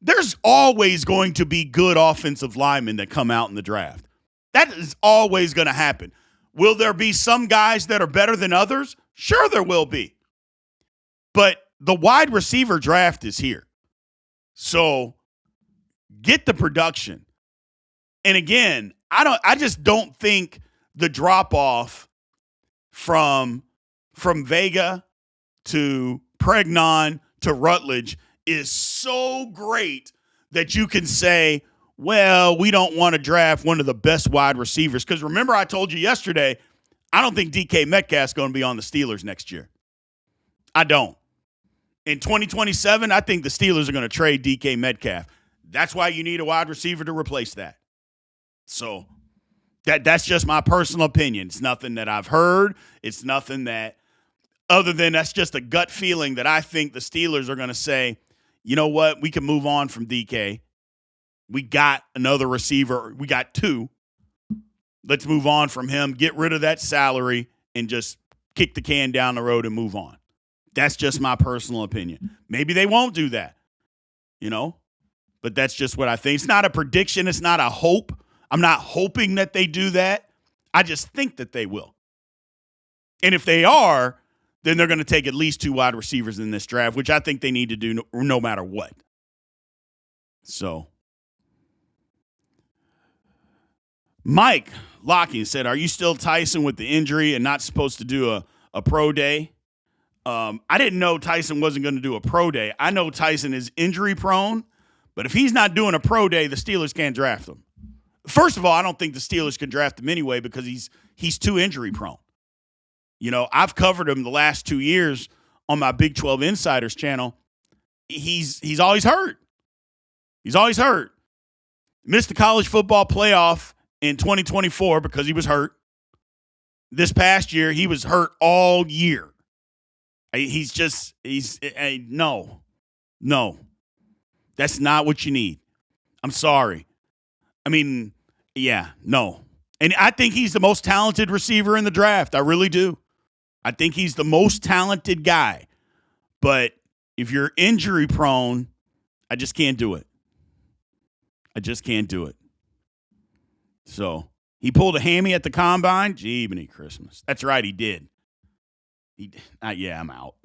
there's always going to be good offensive linemen that come out in the draft. That is always going to happen. Will there be some guys that are better than others? Sure, there will be. But the wide receiver draft is here. So get the production. And again, I just don't think the drop-off from Vega to Pregnon to Rutledge is so great that you can say, well, we don't want to draft one of the best wide receivers. Because remember I told you yesterday, I don't think DK Metcalf's going to be on the Steelers next year. I don't. In 2027, I think the Steelers are going to trade DK Metcalf. That's why you need a wide receiver to replace that. So that's just my personal opinion. It's nothing that I've heard. It's nothing that other than that's just a gut feeling that I think the Steelers are going to say, you know what, we can move on from DK. We got another receiver. We got two. Let's move on from him, get rid of that salary, and just kick the can down the road and move on. That's just my personal opinion. Maybe they won't do that, but that's just what I think. It's not a prediction. It's not a hope. I'm not hoping that they do that. I just think that they will. And if they are, then they're going to take at least 2 wide receivers in this draft, which I think they need to do no matter what. So, Mike Locking said, are you still Tyson with the injury and not supposed to do a pro day? I didn't know Tyson wasn't going to do a pro day. I know Tyson is injury prone, but if he's not doing a pro day, the Steelers can't draft him. First of all, I don't think the Steelers can draft him anyway because he's too injury prone. I've covered him the last 2 years on my Big 12 Insiders channel. He's always hurt. He's always hurt. Missed the college football playoff in 2024 because he was hurt. This past year, he was hurt all year. No. That's not what you need. I'm sorry. No. And I think he's the most talented receiver in the draft. I really do. I think he's the most talented guy. But if you're injury prone, I just can't do it. So he pulled a hammy at the combine. Jiminy Christmas. That's right, he did. I'm out.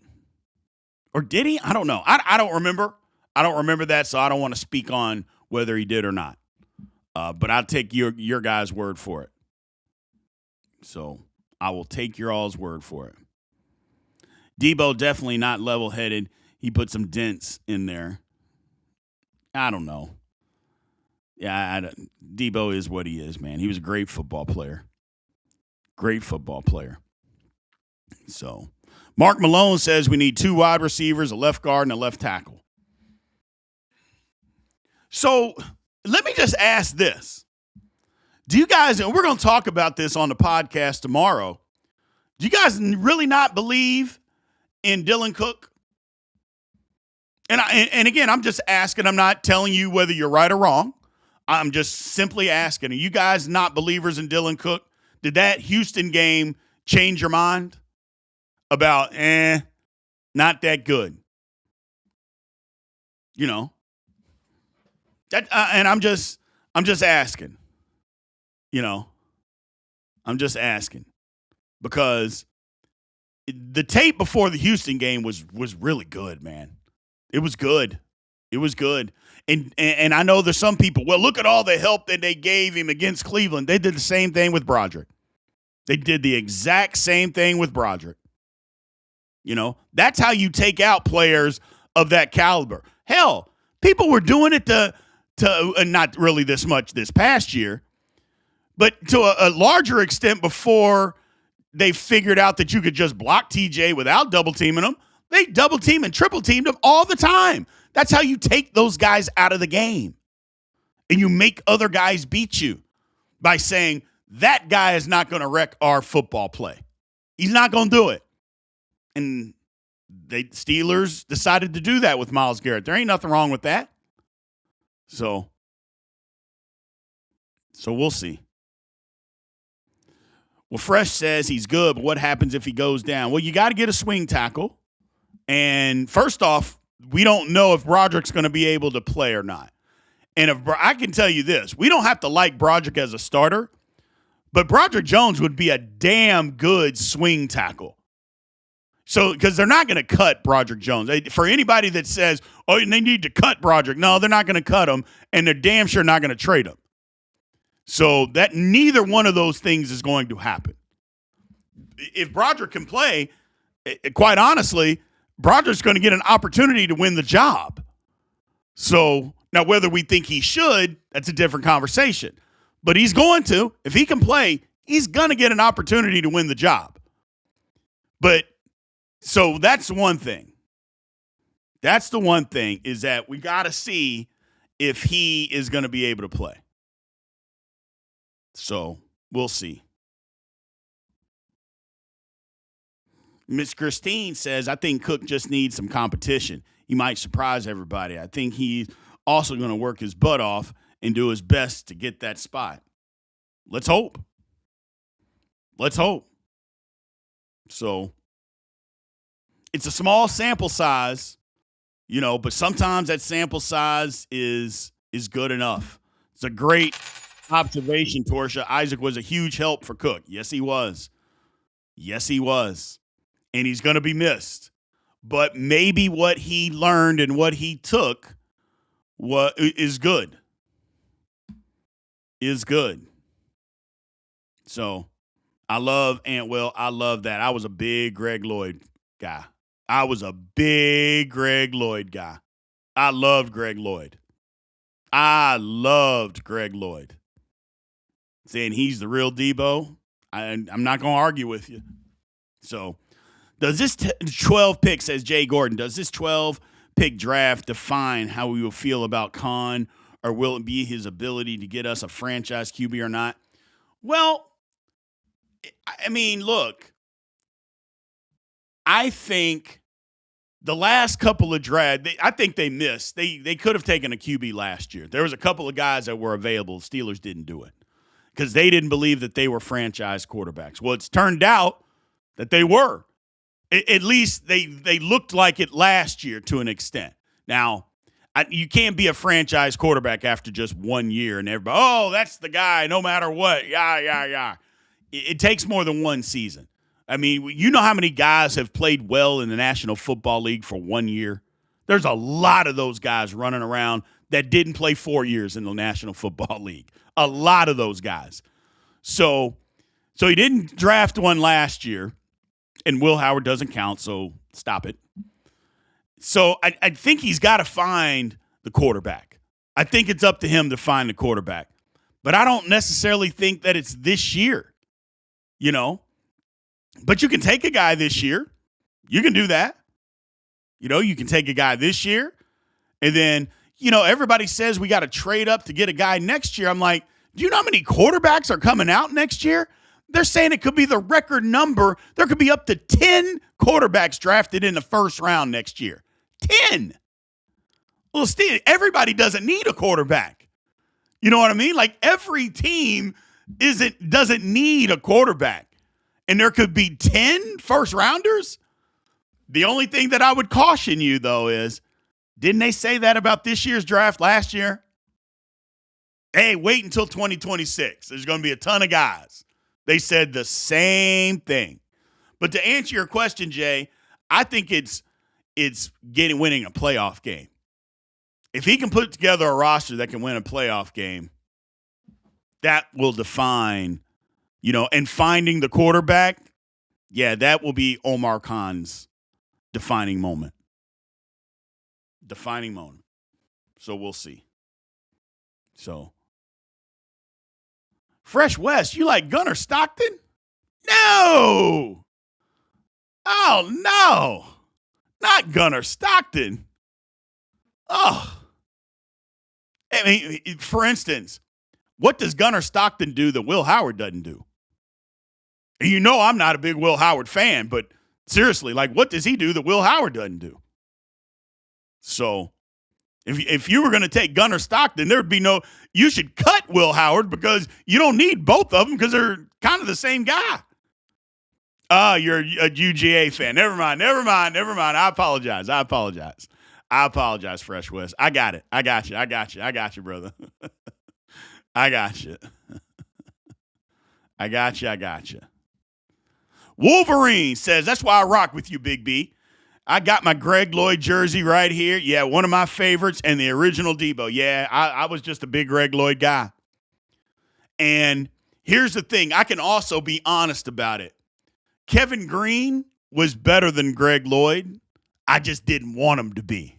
Or did he? I don't know. I don't remember. I don't remember that, so I don't want to speak on whether he did or not. But I'll take your guys' word for it. So I will take your all's word for it. Debo definitely not level-headed. He put some dents in there. I don't know. Yeah, Debo is what he is, man. He was a great football player. So Mark Malone says we need 2 wide receivers, a left guard, and a left tackle. So let me just ask this. Do you guys, and we're going to talk about this on the podcast tomorrow, do you guys really not believe in Dylan Cook? And again, I'm just asking. I'm not telling you whether you're right or wrong. I'm just simply asking. Are you guys not believers in Dylan Cook? Did that Houston game change your mind about, not that good? That, and I'm just asking. I'm just asking because the tape before the Houston game was really good, man. It was good. And I know there's some people, well, look at all the help that they gave him against Cleveland. They did the same thing with Broderick. They did the exact same thing with Broderick. That's how you take out players of that caliber. Hell, people were doing it to not really this much this past year, but to a larger extent before they figured out that you could just block TJ without double teaming him. They double team and triple teamed him all the time. That's how you take those guys out of the game. And you make other guys beat you by saying, that guy is not going to wreck our football play. He's not going to do it. And the Steelers decided to do that with Myles Garrett. There ain't nothing wrong with that. So we'll see. Well, Fresh says he's good, but what happens if he goes down? Well, you got to get a swing tackle. And first off, we don't know if Broderick's going to be able to play or not. And if I can tell you this, we don't have to like Broderick as a starter, but Broderick Jones would be a damn good swing tackle. So, because they're not going to cut Broderick Jones. For anybody that says, oh, they need to cut Broderick, no, they're not going to cut him, and they're damn sure not going to trade him. So that neither one of those things is going to happen. If Broderick can play, quite honestly, Broderick's going to get an opportunity to win the job. So now whether we think he should, that's a different conversation. But he's going to. If he can play, he's going to get an opportunity to win the job. But so that's one thing. That's the one thing is that we got to see if he is going to be able to play. So we'll see. Miss Christine says, I think Cook just needs some competition. He might surprise everybody. I think he's also going to work his butt off and do his best to get that spot. Let's hope. Let's hope. So it's a small sample size, but sometimes that sample size is good enough. It's a great observation, Torsia. Isaac was a huge help for Cook. Yes, he was. Yes, he was. And he's going to be missed. But maybe what he learned and what he took is good. Is good. So I love Antwell. I love that. I was a big Greg Lloyd guy. I loved Greg Lloyd. Saying he's the real Debo. I'm not going to argue with you. So does this 12 pick, says Jay Gordon, does this 12 pick draft define how we will feel about Khan, or will it be his ability to get us a franchise QB or not? Well, I mean, look, I think the last couple of drafts, I think they missed. They could have taken a QB last year. There was a couple of guys that were available. Steelers didn't do it because they didn't believe that they were franchise quarterbacks. Well, it's turned out that they were. At least they looked like it last year to an extent. Now, you can't be a franchise quarterback after just 1 year and everybody, oh, that's the guy no matter what. Yeah. It takes more than one season. I mean, you know how many guys have played well in the National Football League for 1 year? There's a lot of those guys running around that didn't play 4 years in the National Football League. A lot of those guys. So he didn't draft one last year, and Will Howard doesn't count, so stop it. So I think he's got to find the quarterback. I think it's up to him to find the quarterback. But I don't necessarily think that it's this year, But you can take a guy this year. You can do that. You can take a guy this year. And then, everybody says we got to trade up to get a guy next year. I'm like, do you know how many quarterbacks are coming out next year? They're saying it could be the record number. There could be up to 10 quarterbacks drafted in the first round next year. 10. Well, Steve, everybody doesn't need a quarterback. You know what I mean? Like every team doesn't need a quarterback. And there could be 10 first rounders. The only thing that I would caution you, though, is didn't they say that about this year's draft last year? Hey, wait until 2026. There's going to be a ton of guys. They said the same thing. But to answer your question, Jay, I think it's winning a playoff game. If he can put together a roster that can win a playoff game, that will define, and finding the quarterback, yeah, that will be Omar Khan's defining moment. So we'll see. So, Fresh West, you like Gunnar Stockton? No. Oh, no. Not Gunnar Stockton. Oh. I mean, for instance, what does Gunnar Stockton do that Will Howard doesn't do? I'm not a big Will Howard fan, but seriously, what does he do that Will Howard doesn't do? So if you were going to take Gunnar Stockton, there would be you should cut Will Howard because you don't need both of them because they're kind of the same guy. You're a UGA fan. Never mind. I apologize, Fresh West. I got it. I got you, brother. I got you. Wolverine says, that's why I rock with you, Big B. I got my Greg Lloyd jersey right here. Yeah, one of my favorites and the original Debo. Yeah, I was just a big Greg Lloyd guy. And here's the thing. I can also be honest about it. Kevin Green was better than Greg Lloyd. I just didn't want him to be.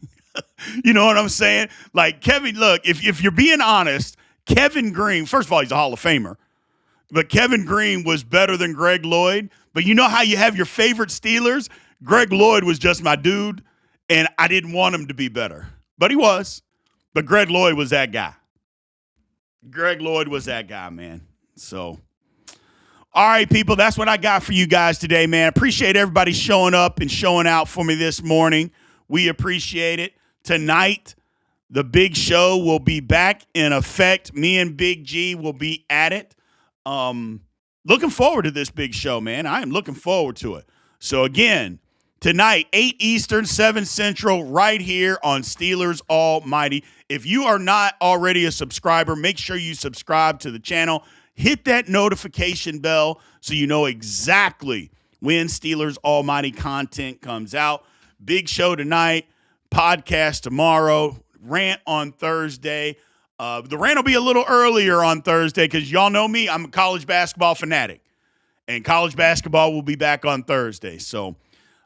You know what I'm saying? Like, Kevin, look, if you're being honest, Kevin Green, first of all, he's a Hall of Famer. But Kevin Green was better than Greg Lloyd. But you know how you have your favorite Steelers? Greg Lloyd was just my dude, and I didn't want him to be better. But he was. But Greg Lloyd was that guy. Man. So, all right, people, that's what I got for you guys today, man. Appreciate everybody showing up and showing out for me this morning. We appreciate it. Tonight, the big show will be back in effect. Me and Big G will be at it. looking forward to this big show, man. I am looking forward to it. So again, tonight, 8 Eastern, 7 Central, right here on Steelers Almighty. If you are not already a subscriber, make sure you subscribe to the channel. Hit that notification bell so you know exactly when Steelers Almighty content comes out. Big show tonight, podcast tomorrow, rant on Thursday. The rant will be a little earlier on Thursday because y'all know me. I'm a college basketball fanatic, and college basketball will be back on Thursday. So,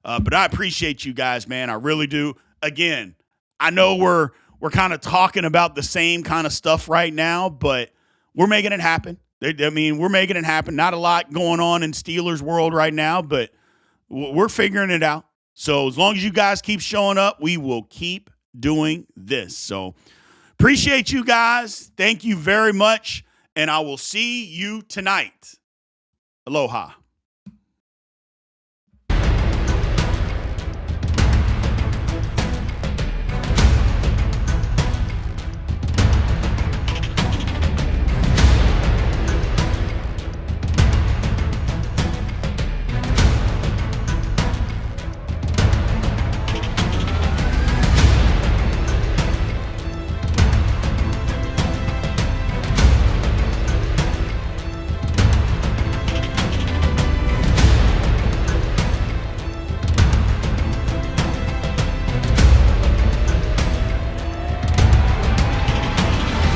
but I appreciate you guys, man. I really do. Again, I know we're kind of talking about the same kind of stuff right now, but we're making it happen. We're making it happen. Not a lot going on in Steelers world right now, but we're figuring it out. So as long as you guys keep showing up, we will keep doing this. So appreciate you guys. Thank you very much. And I will see you tonight. Aloha.